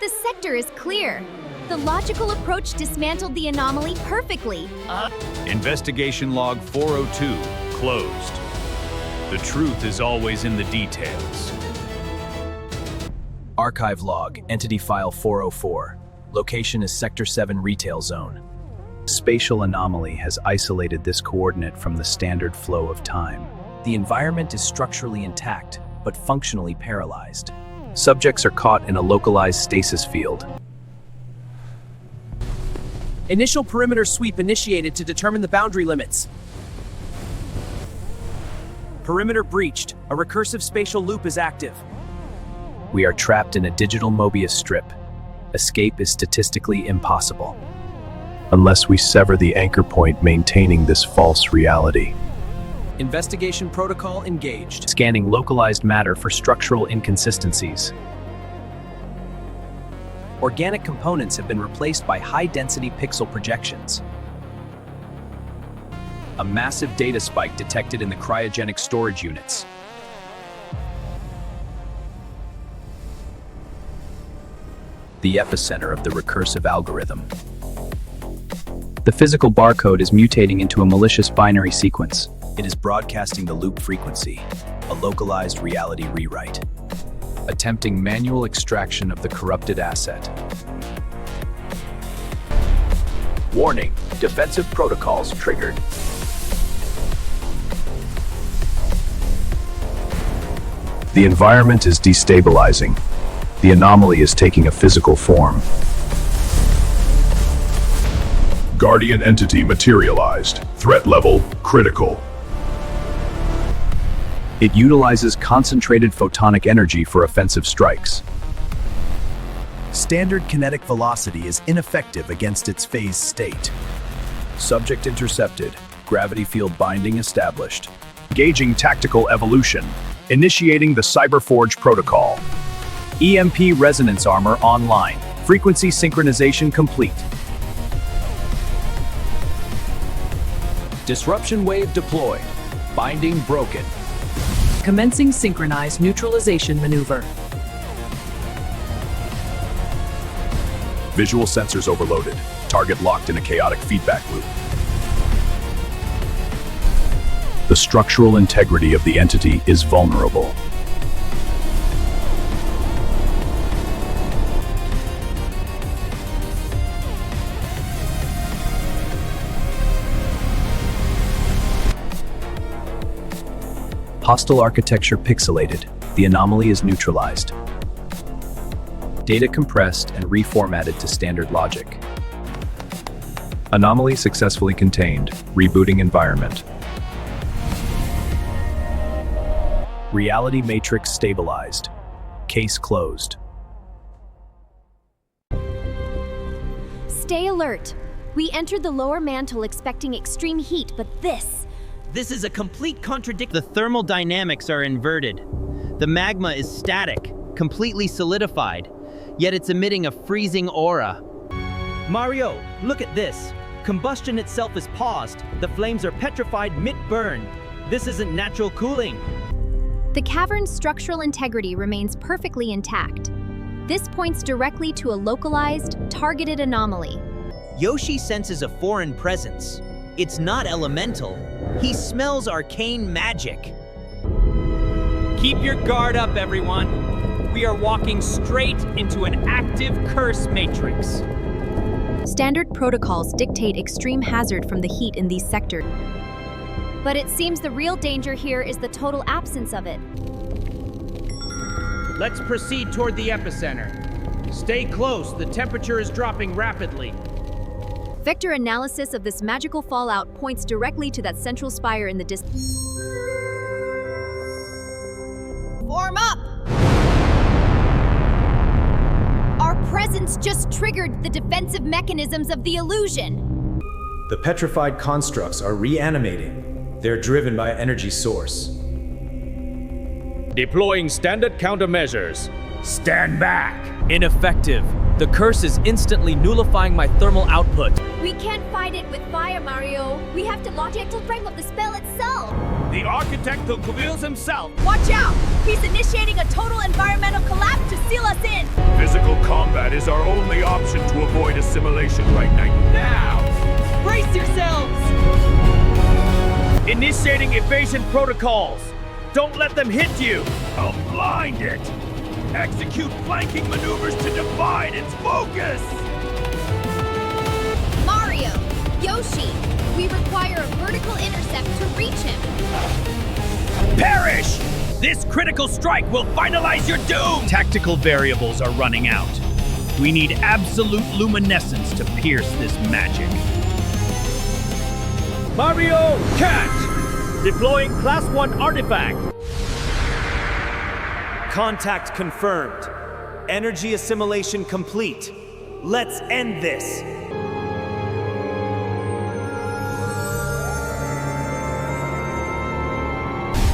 The sector is clear. The logical approach dismantled the anomaly perfectly. Investigation log 402 closed. The truth is always in the details. Archive log, entity file 404. Location is Sector 7 retail zone. Spatial anomaly has isolated this coordinate from the standard flow of time. The environment is structurally intact, but functionally paralyzed. Subjects are caught in a localized stasis field. Initial perimeter sweep initiated to determine the boundary limits. Perimeter breached. A recursive spatial loop is active. We are trapped in a digital Mobius strip. Escape is statistically impossible, unless we sever the anchor point maintaining this false reality. Investigation protocol engaged. Scanning localized matter for structural inconsistencies. Organic components have been replaced by high-density pixel projections. A massive data spike detected in the cryogenic storage units. The epicenter of the recursive algorithm. The physical barcode is mutating into a malicious binary sequence. It is broadcasting the loop frequency, a localized reality rewrite. Attempting manual extraction of the corrupted asset. Warning, defensive protocols triggered. The environment is destabilizing. The anomaly is taking a physical form. Guardian entity materialized. Threat level critical. It utilizes concentrated photonic energy for offensive strikes. Standard kinetic velocity is ineffective against its phase state. Subject intercepted. Gravity field binding established. Gauging tactical evolution. Initiating the Cyberforge protocol. EMP resonance armor online. Frequency synchronization complete. Disruption wave deployed. Binding broken. Commencing synchronized neutralization maneuver. Visual sensors overloaded. Target locked in a chaotic feedback loop. The structural integrity of the entity is vulnerable. Hostile architecture pixelated. The anomaly is neutralized. Data compressed and reformatted to standard logic. Anomaly successfully contained. Rebooting environment. Reality matrix stabilized. Case closed. Stay alert. We entered the lower mantle expecting extreme heat, but This is a complete contradiction. The thermal dynamics are inverted. The magma is static, completely solidified, yet it's emitting a freezing aura. Mario, look at this. Combustion itself is paused. The flames are petrified mid-burn. This isn't natural cooling. The cavern's structural integrity remains perfectly intact. This points directly to a localized, targeted anomaly. Yoshi senses a foreign presence. It's not elemental. He smells arcane magic. Keep your guard up, everyone. We are walking straight into an active curse matrix. Standard protocols dictate extreme hazard from the heat in these sectors. But it seems the real danger here is the total absence of it. Let's proceed toward the epicenter. Stay close, the temperature is dropping rapidly. Vector analysis of this magical fallout points directly to that central spire in the distance. Form up! Our presence just triggered the defensive mechanisms of the illusion. The petrified constructs are reanimating. They're driven by an energy source. Deploying standard countermeasures. Stand back! Ineffective. The curse is instantly nullifying my thermal output. We can't fight it with fire, Mario. We have to lock the actual frame of the spell itself. The architect who reveals himself. Watch out! He's initiating a total environmental collapse to seal us in! Physical combat is our only option to avoid assimilation right now. Brace yourselves! Initiating evasion protocols. Don't let them hit you. I'll blind it. Execute flanking maneuvers to divide its focus. Mario, Yoshi, we require a vertical intercept to reach him. Perish! This critical strike will finalize your doom! Tactical variables are running out. We need absolute luminescence to pierce this magic. Mario, catch! Deploying Class 1 artifact. Contact confirmed. Energy assimilation complete. Let's end this.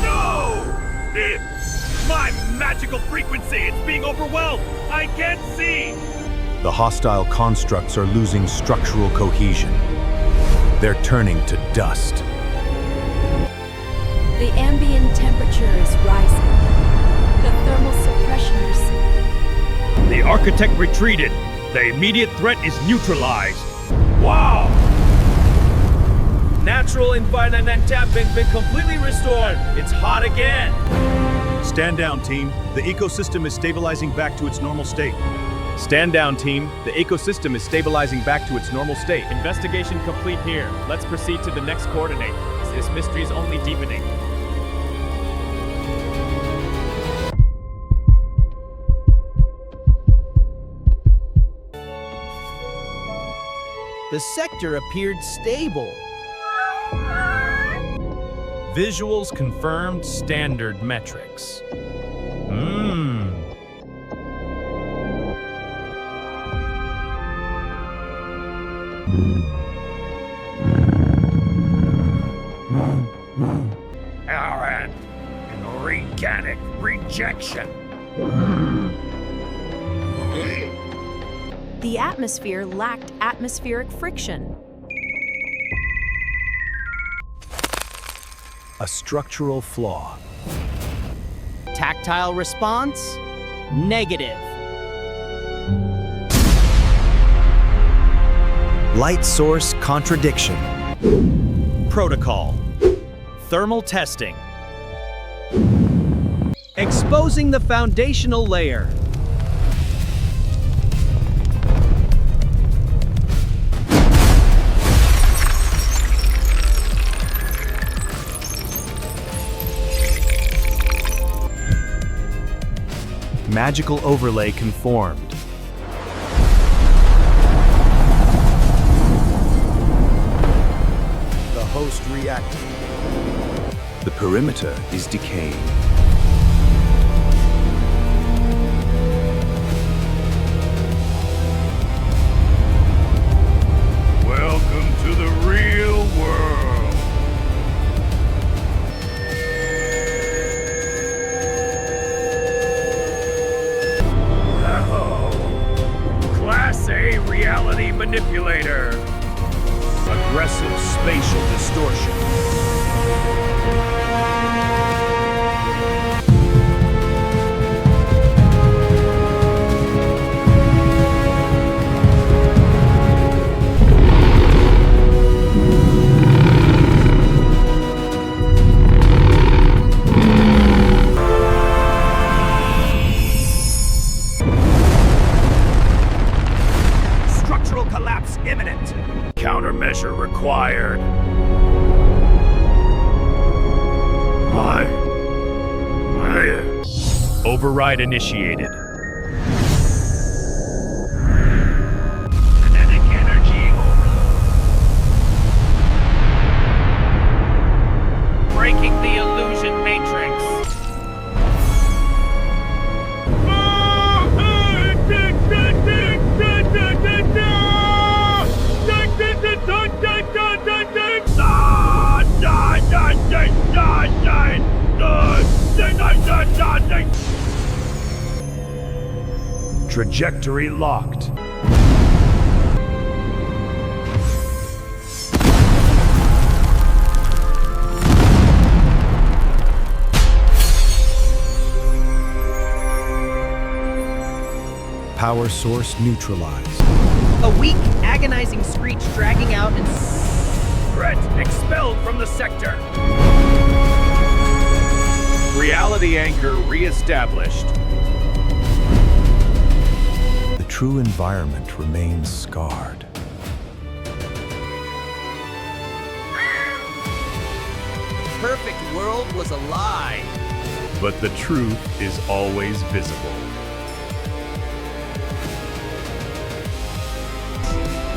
No! My magical frequency, it's being overwhelmed. I can't see. The hostile constructs are losing structural cohesion. They're turning to dust. The ambient temperature is rising. The thermal suppression is... The architect retreated. The immediate threat is neutralized. Wow! Natural environment have been completely restored. It's hot again. Stand down, team. The ecosystem is stabilizing back to its normal state. Stand down, team. The ecosystem is stabilizing back to its normal state. Investigation complete here. Let's proceed to the next coordinate. This mystery is only deepening. The sector appeared stable. Visuals confirmed standard metrics. Arrogant and organic rejection. The atmosphere lacked atmospheric friction. A structural flaw. Tactile response? Negative. Light source contradiction. Protocol. Thermal testing. Exposing the foundational layer. Magical overlay conformed. The host reacting. The perimeter is decaying. Welcome to the real world. Class A reality manipulator. Aggressive spatial distortion. Response imminent. Countermeasure required. Override initiated. Kinetic energy overload. Breaking the illusion matrix. Trajectory locked. Power source neutralized. A weak, agonizing screech dragging out and... Threat expelled from the sector. Reality anchor reestablished. The true environment remains scarred. Perfect world was a lie. But the truth is always visible.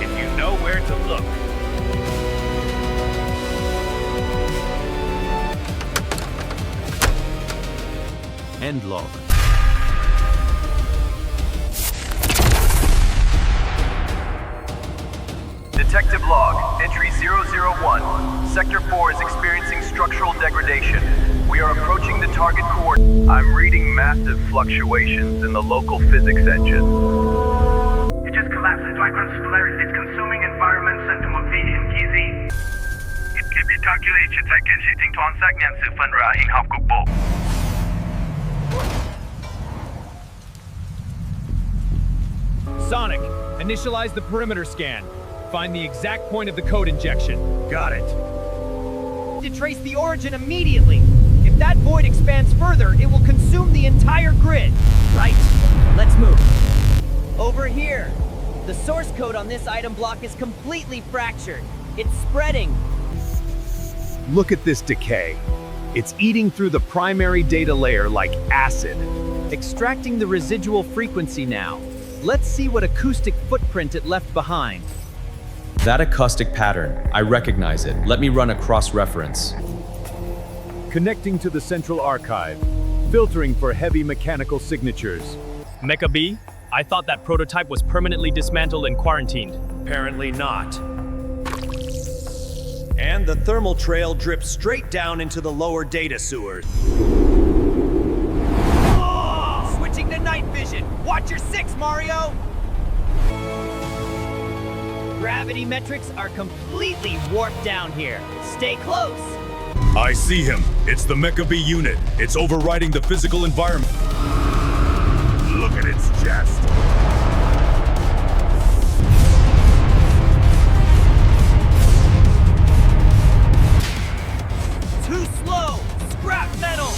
If you know where to look. End log. Detective log, entry 001. Sector 4 is experiencing structural degradation. We are approaching the target coordinate. I'm reading massive fluctuations in the local physics engine. It just collapsed into icons polarity. It's consuming environment center of V in GZ. It can be calculated在跟系统团xác nhận sự phân rã hình học cục bộ. Sonic, initialize the perimeter scan. Find the exact point of the code injection. Got it. To trace the origin immediately. If that void expands further, it will consume the entire grid. Right. Let's move. Over here. The source code on this item block is completely fractured. It's spreading. Look at this decay. It's eating through the primary data layer like acid. Extracting the residual frequency now. Let's see what acoustic footprint it left behind. That acoustic pattern, I recognize it. Let me run a cross-reference. Connecting to the central archive, filtering for heavy mechanical signatures. Mecha B, I thought that prototype was permanently dismantled and quarantined. Apparently not. And the thermal trail drips straight down into the lower data sewers. Switching to night vision. Watch your 6, Mario! Gravity metrics are completely warped down here. Stay close. I see him. It's the Mecha B unit. It's overriding the physical environment. Look at its chest. Too slow. Scrap metal.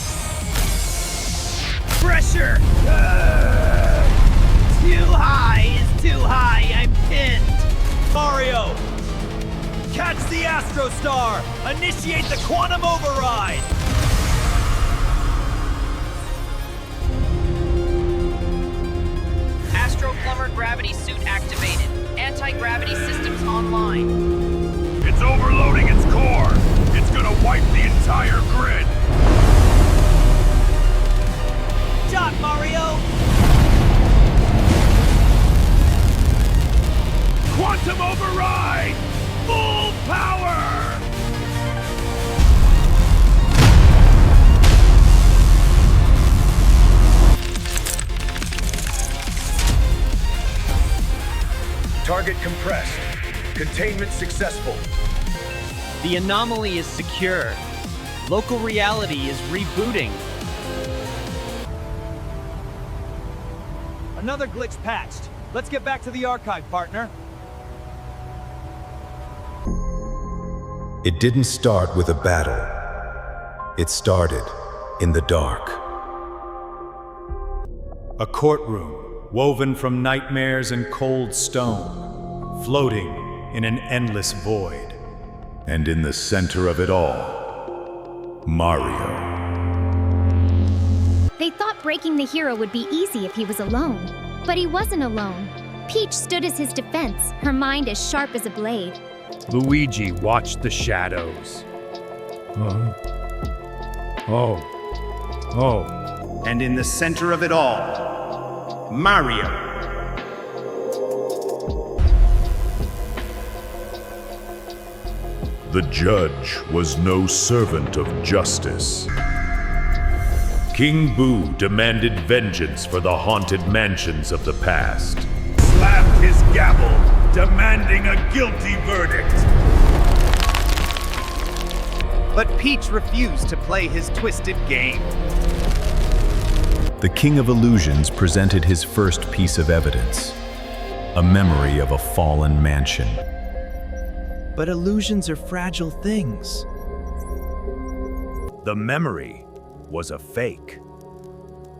Pressure. Too high is too high. I'm pinned. Mario! Catch the Astro Star! Initiate the quantum override! Astro Plumber gravity suit activated. Anti-gravity systems online. It's overloading its core. It's gonna wipe the entire grid. Shot, Mario! Quantum override! Full power! Target compressed. Containment successful. The anomaly is secure. Local reality is rebooting. Another glitch patched. Let's get back to the archive, partner. It didn't start with a battle. It started in the dark. A courtroom woven from nightmares and cold stone. floating in an endless void. And in the center of it all, Mario. They thought breaking the hero would be easy if he was alone. But he wasn't alone. Peach stood as his defense, her mind as sharp as a blade. Luigi watched the shadows. And in the center of it all, Mario. The judge was no servant of justice. King Boo demanded vengeance for the haunted mansions of the past. Slapped his gavel, demanding a guilty verdict. But Peach refused to play his twisted game. The King of Illusions presented his first piece of evidence, a memory of a fallen mansion. But illusions are fragile things. The memory was a fake.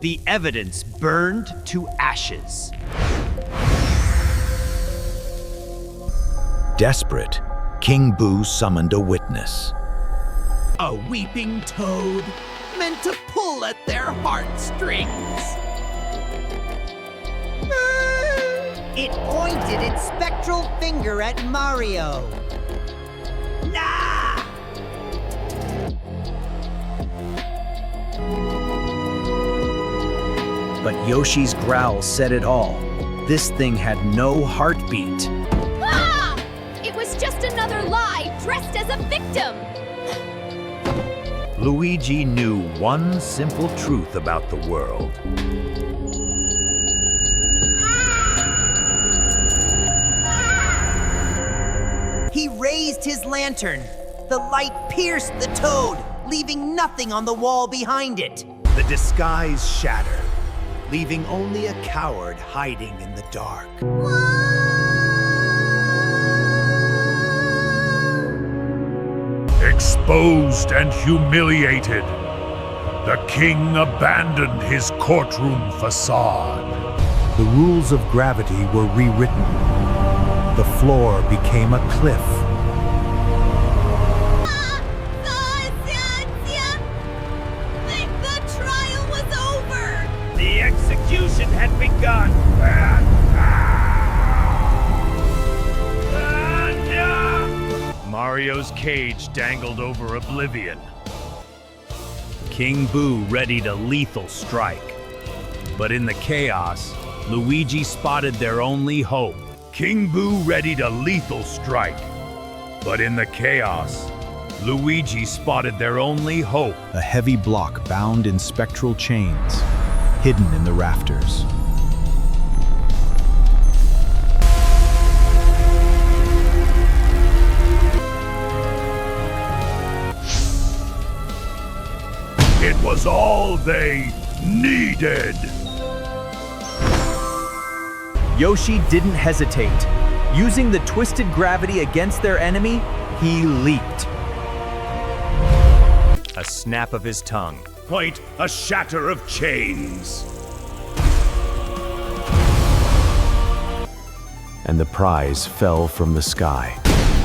The evidence burned to ashes. Desperate, King Boo summoned a witness. A weeping toad, meant to pull at their heartstrings. It pointed its spectral finger at Mario. Nah! But Yoshi's growl said it all. This thing had no heartbeat. Ah! It was just another lie, dressed as a victim! Luigi knew one simple truth about the world. He raised his lantern. The light pierced the toad, leaving nothing on the wall behind it. The disguise shattered, leaving only a coward hiding in the dark. Exposed and humiliated, the king abandoned his courtroom facade. The rules of gravity were rewritten. The floor became a cliff. The trial was over! The execution had begun! Mario's cage dangled over oblivion. King Boo readied a lethal strike. But in the chaos, Luigi spotted their only hope. King Boo readied a lethal strike. But in the chaos, Luigi spotted their only hope. A heavy block bound in spectral chains, hidden in the rafters. It was all they needed. Yoshi didn't hesitate. Using the twisted gravity against their enemy, he leaped. A snap of his tongue. Point, a shatter of chains. And the prize fell from the sky.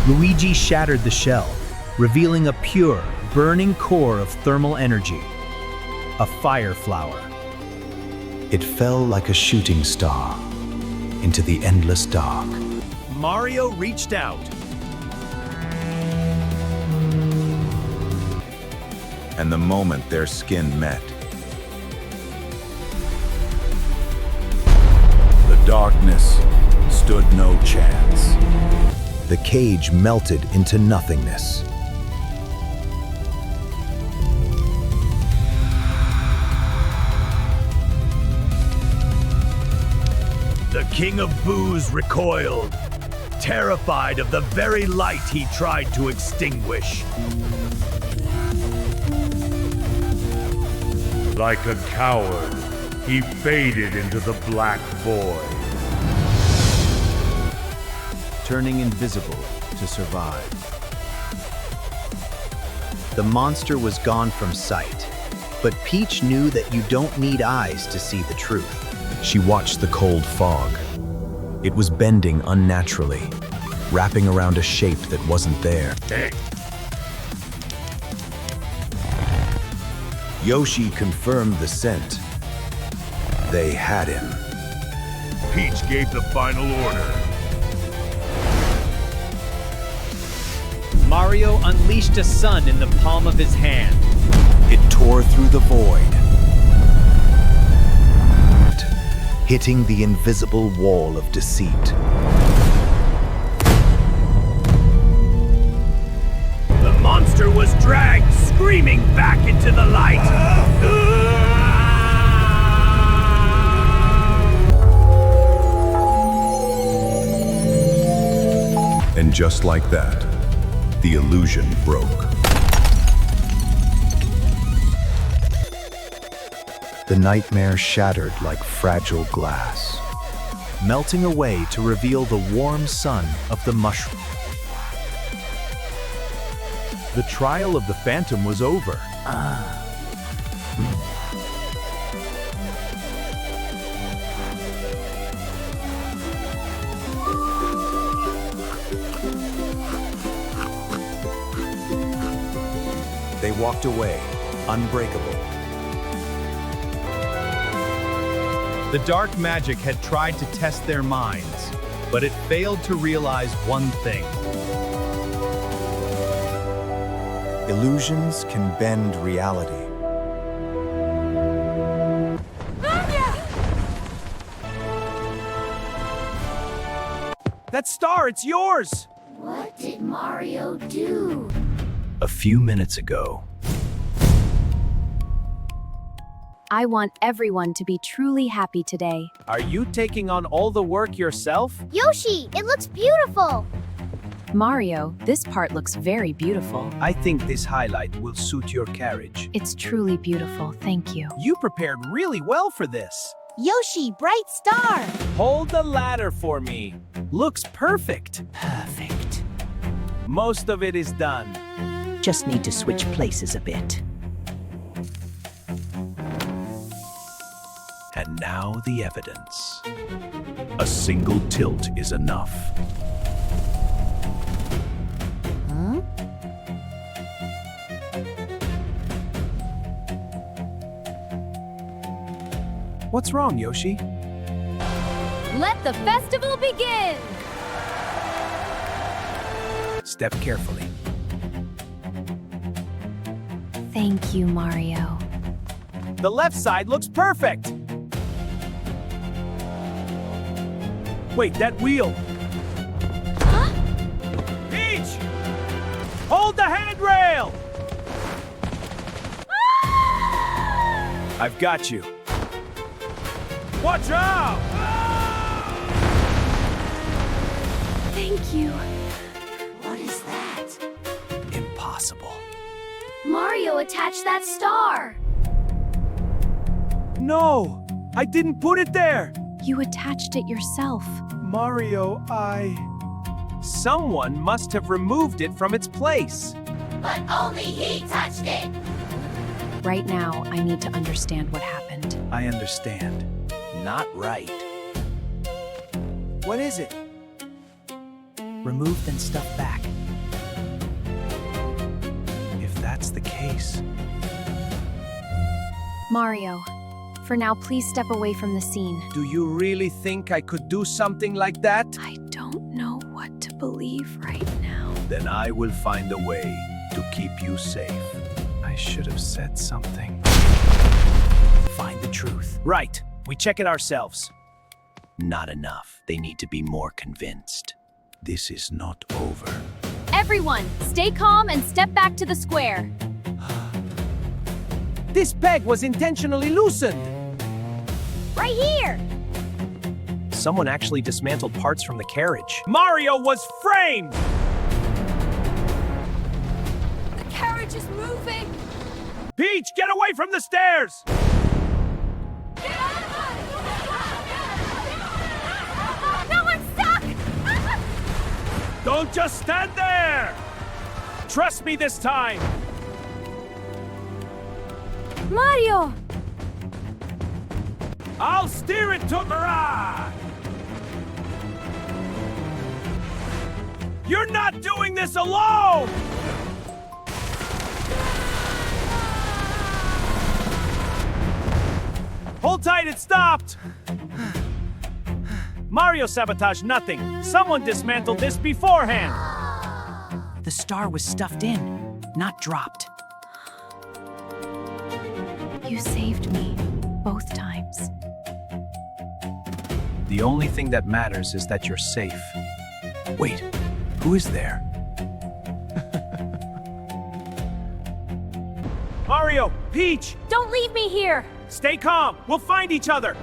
Luigi shattered the shell, revealing a pure, burning core of thermal energy. A fire flower. It fell like a shooting star into the endless dark. Mario reached out. And the moment their skin met, the darkness stood no chance. The cage melted into nothingness. The King of Boos recoiled, terrified of the very light he tried to extinguish. Like a coward, he faded into the black void. Turning invisible to survive. The monster was gone from sight, but Peach knew that you don't need eyes to see the truth. She watched the cold fog. It was bending unnaturally, wrapping around a shape that wasn't there. Yoshi confirmed the scent. They had him. Peach gave the final order. Mario unleashed a sun in the palm of his hand. It tore through the void, hitting the invisible wall of deceit. The monster was dragged screaming back into the light. And just like that, the illusion broke. The nightmare shattered like fragile glass, melting away to reveal the warm sun of the mushroom. The trial of the Phantom was over. They walked away, unbreakable. The dark magic had tried to test their minds, but it failed to realize one thing. Illusions can bend reality. That star, it's yours! What did Mario do? A few minutes ago, I want everyone to be truly happy today. Are you taking on all the work yourself? Yoshi, it looks beautiful! Mario, this part looks very beautiful. I think this highlight will suit your carriage. It's truly beautiful, thank you. You prepared really well for this. Yoshi, bright star! Hold the ladder for me. Looks perfect. Perfect. Most of it is done. Just need to switch places a bit. And now the evidence. A single tilt is enough. Huh? What's wrong, Yoshi? Let the festival begin! Step carefully. Thank you, Mario. The left side looks perfect! Wait, that wheel! Huh? Peach! Hold the handrail! I've got you. Watch out! Thank you. What is that? Impossible. Mario attached that star! No! I didn't put it there! You attached it yourself. Mario, Someone must have removed it from its place. But only he touched it! Right now, I need to understand what happened. I understand. Not right. What is it? Removed and stuffed back. If that's the case... Mario, for now, please step away from the scene. Do you really think I could do something like that? I don't know what to believe right now. Then I will find a way to keep you safe. I should have said something. Find the truth. Right. We check it ourselves. Not enough. They need to be more convinced. This is not over. Everyone, stay calm and step back to the square. This peg was intentionally loosened. Right here! Someone actually dismantled parts from the carriage. Mario was framed! The carriage is moving! Peach, get away from the stairs! No, I'm stuck! Don't just stand there! Trust me this time! Mario! I'll steer it to Mirage! You're not doing this alone! Hold tight, it stopped! Mario sabotaged nothing. Someone dismantled this beforehand. The star was stuffed in, not dropped. You saved me, both times. The only thing that matters is that you're safe. Wait, who is there? Mario, Peach! Don't leave me here! Stay calm, we'll find each other!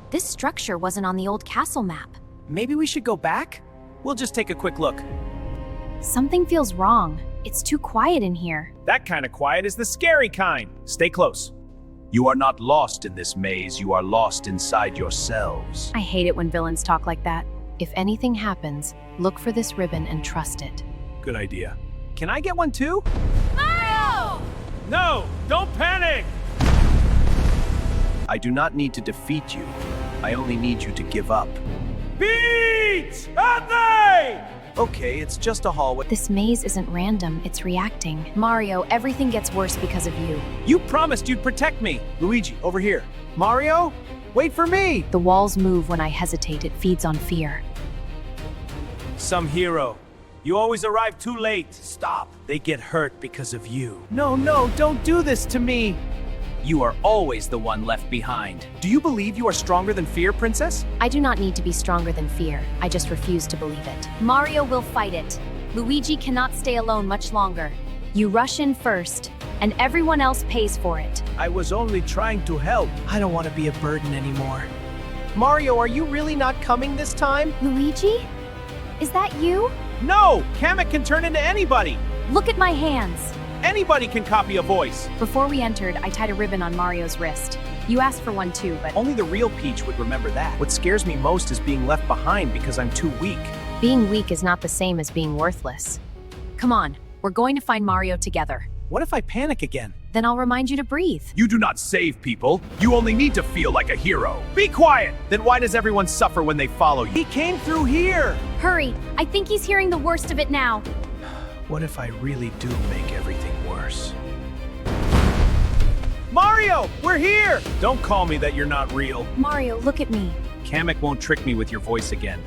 This structure wasn't on the old castle map. Maybe we should go back? We'll just take a quick look. Something feels wrong. It's too quiet in here. That kind of quiet is the scary kind. Stay close. You are not lost in this maze, you are lost inside yourselves. I hate it when villains talk like that. If anything happens, look for this ribbon and trust it. Good idea. Can I get one too? Mario! No, don't panic! I do not need to defeat you. I only need you to give up. Peach! Anthony! Okay, it's just a hallway. This maze isn't random, it's reacting. Mario, everything gets worse because of you. You promised you'd protect me. Luigi, over here. Mario, wait for me. The walls move when I hesitate, it feeds on fear. Some hero. You always arrive too late. Stop. They get hurt because of you. No, don't do this to me. You are always the one left behind. Do you believe you are stronger than fear, Princess? I do not need to be stronger than fear. I just refuse to believe it. Mario will fight it. Luigi cannot stay alone much longer. You rush in first, and everyone else pays for it. I was only trying to help. I don't want to be a burden anymore. Mario, are you really not coming this time? Luigi? Is that you? No! Kamek can turn into anybody! Look at my hands. Anybody can copy a voice. Before we entered, I tied a ribbon on Mario's wrist. You asked for one too, but Only the real Peach would remember that. What scares me most is being left behind because I'm too weak. being weak is not the same as being worthless. Come on, we're going to find Mario together. What if I panic again? Then I'll remind you to breathe. You do not save people. You only need to feel like a hero. Be quiet! Then why does everyone suffer when they follow you? He came through here! Hurry, I think he's hearing the worst of it now. What if I really do make everything worse? Mario, we're here! Don't call me that you're not real. Mario, look at me. Kamek won't trick me with your voice again.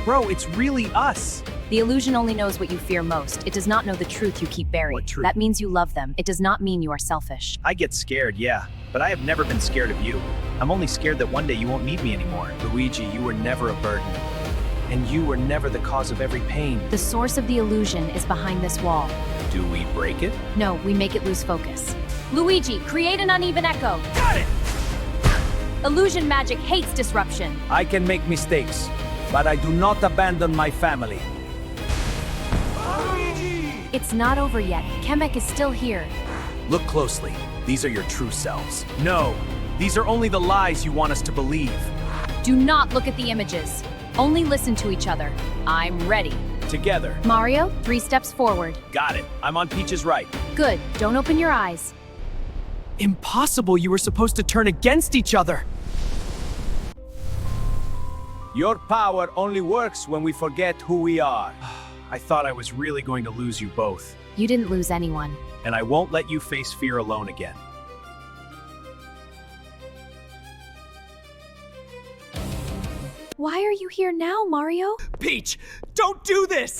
Bro, it's really us. The illusion only knows what you fear most. It does not know the truth you keep buried. What truth? That means you love them. It does not mean you are selfish. I get scared, yeah, but I have never been scared of you. I'm only scared that one day you won't need me anymore. Luigi, you were never a burden. And you were never the cause of every pain. The source of the illusion is behind this wall. Do we break it? No, we make it lose focus. Luigi, create an uneven echo. Got it! Illusion magic hates disruption. I can make mistakes, but I do not abandon my family. It's not over yet. Kamek is still here. Look closely. These are your true selves. No, these are only the lies you want us to believe. Do not look at the images. Only listen to each other. I'm ready. Together. Mario, 3 steps forward. Got it. I'm on Peach's right. Good. Don't open your eyes. Impossible, you were supposed to turn against each other. Your power only works when we forget who we are. I thought I was really going to lose you both. You didn't lose anyone. And I won't let you face fear alone again. Why are you here now, Mario? Peach, don't do this!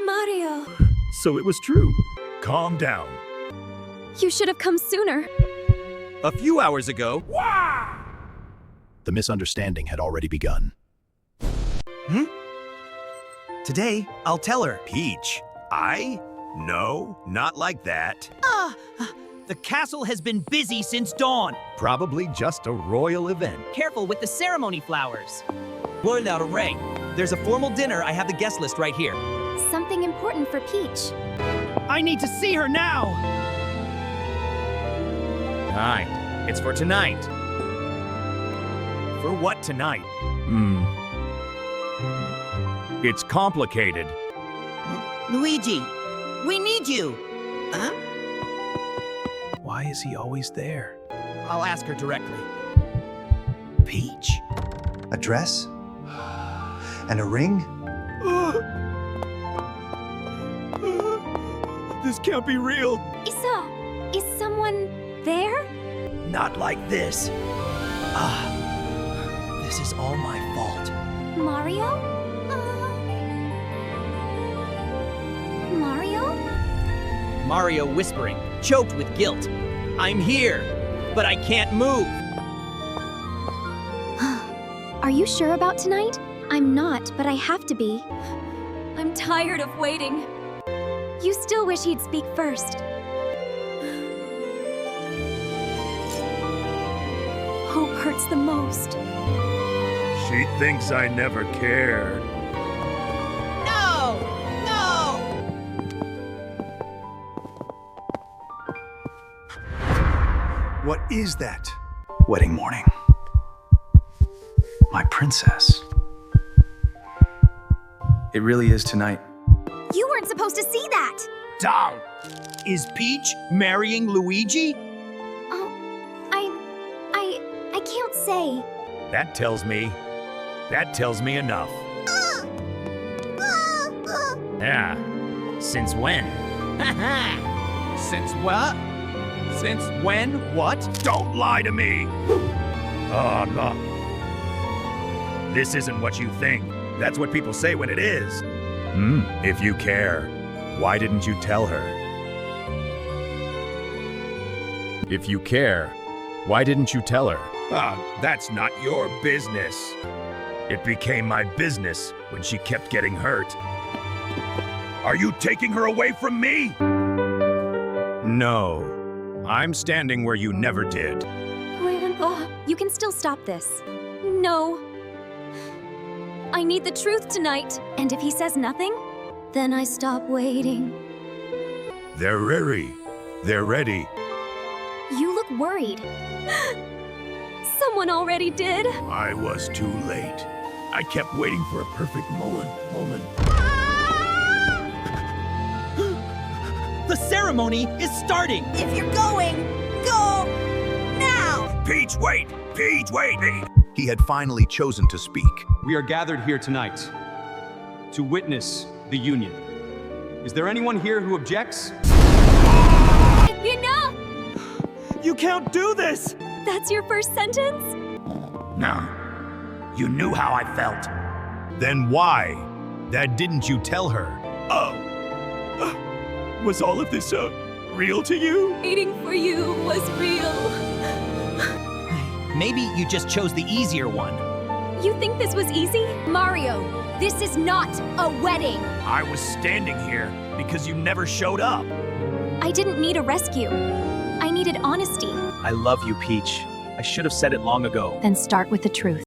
Mario. So it was true. Calm down. You should have come sooner. A few hours ago. The misunderstanding had already begun. Today, I'll tell her. Peach, No, not like that. The castle has been busy since dawn. Probably just a royal event. Careful with the ceremony flowers. Word out of Ray. There's a formal dinner. I have the guest list right here. Something important for Peach. I need to see her now. Tonight. It's for tonight. For what tonight? It's complicated. Luigi, we need you. Huh? Why is he always there? I'll ask her directly. Peach. A dress? And a ring? This can't be real. Is someone there? Not like this. This is all my fault. Mario? Mario? Mario whispering, choked with guilt. I'm here, but I can't move. Are you sure about tonight? I'm not, but I have to be. I'm tired of waiting. You still wish he'd speak first. Hope hurts the most. She thinks I never cared. No! No! What is that? Wedding morning. My princess. It really is tonight. You weren't supposed to see that! Doll! Is Peach marrying Luigi? Oh, I can't say. That tells me enough. Yeah. Since when? Since what? Since when? What? Don't lie to me! Oh, no. This isn't what you think. That's what people say when it is. If you care, why didn't you tell her? If you care, why didn't you tell her? That's not your business. It became my business when she kept getting hurt. Are you taking her away from me? No. I'm standing where you never did. You can still stop this. No. I need the truth tonight. And if he says nothing, then I stop waiting. They're ready. They're ready. You look worried. Someone already did. I was too late. I kept waiting for a perfect moment. The ceremony is starting! If you're going, go now! Peach, wait! Peach, wait! He had finally chosen to speak. We are gathered here tonight to witness the union. Is there anyone here who objects? Enough! You can't do this! That's your first sentence? No. You knew how I felt. Then why? That didn't you tell her? Was all of this, real to you? Waiting for you was real. Maybe you just chose the easier one. You think this was easy? Mario, this is not a wedding. I was standing here because you never showed up. I didn't need a rescue. I needed honesty. I love you, Peach. I should have said it long ago. Then start with the truth.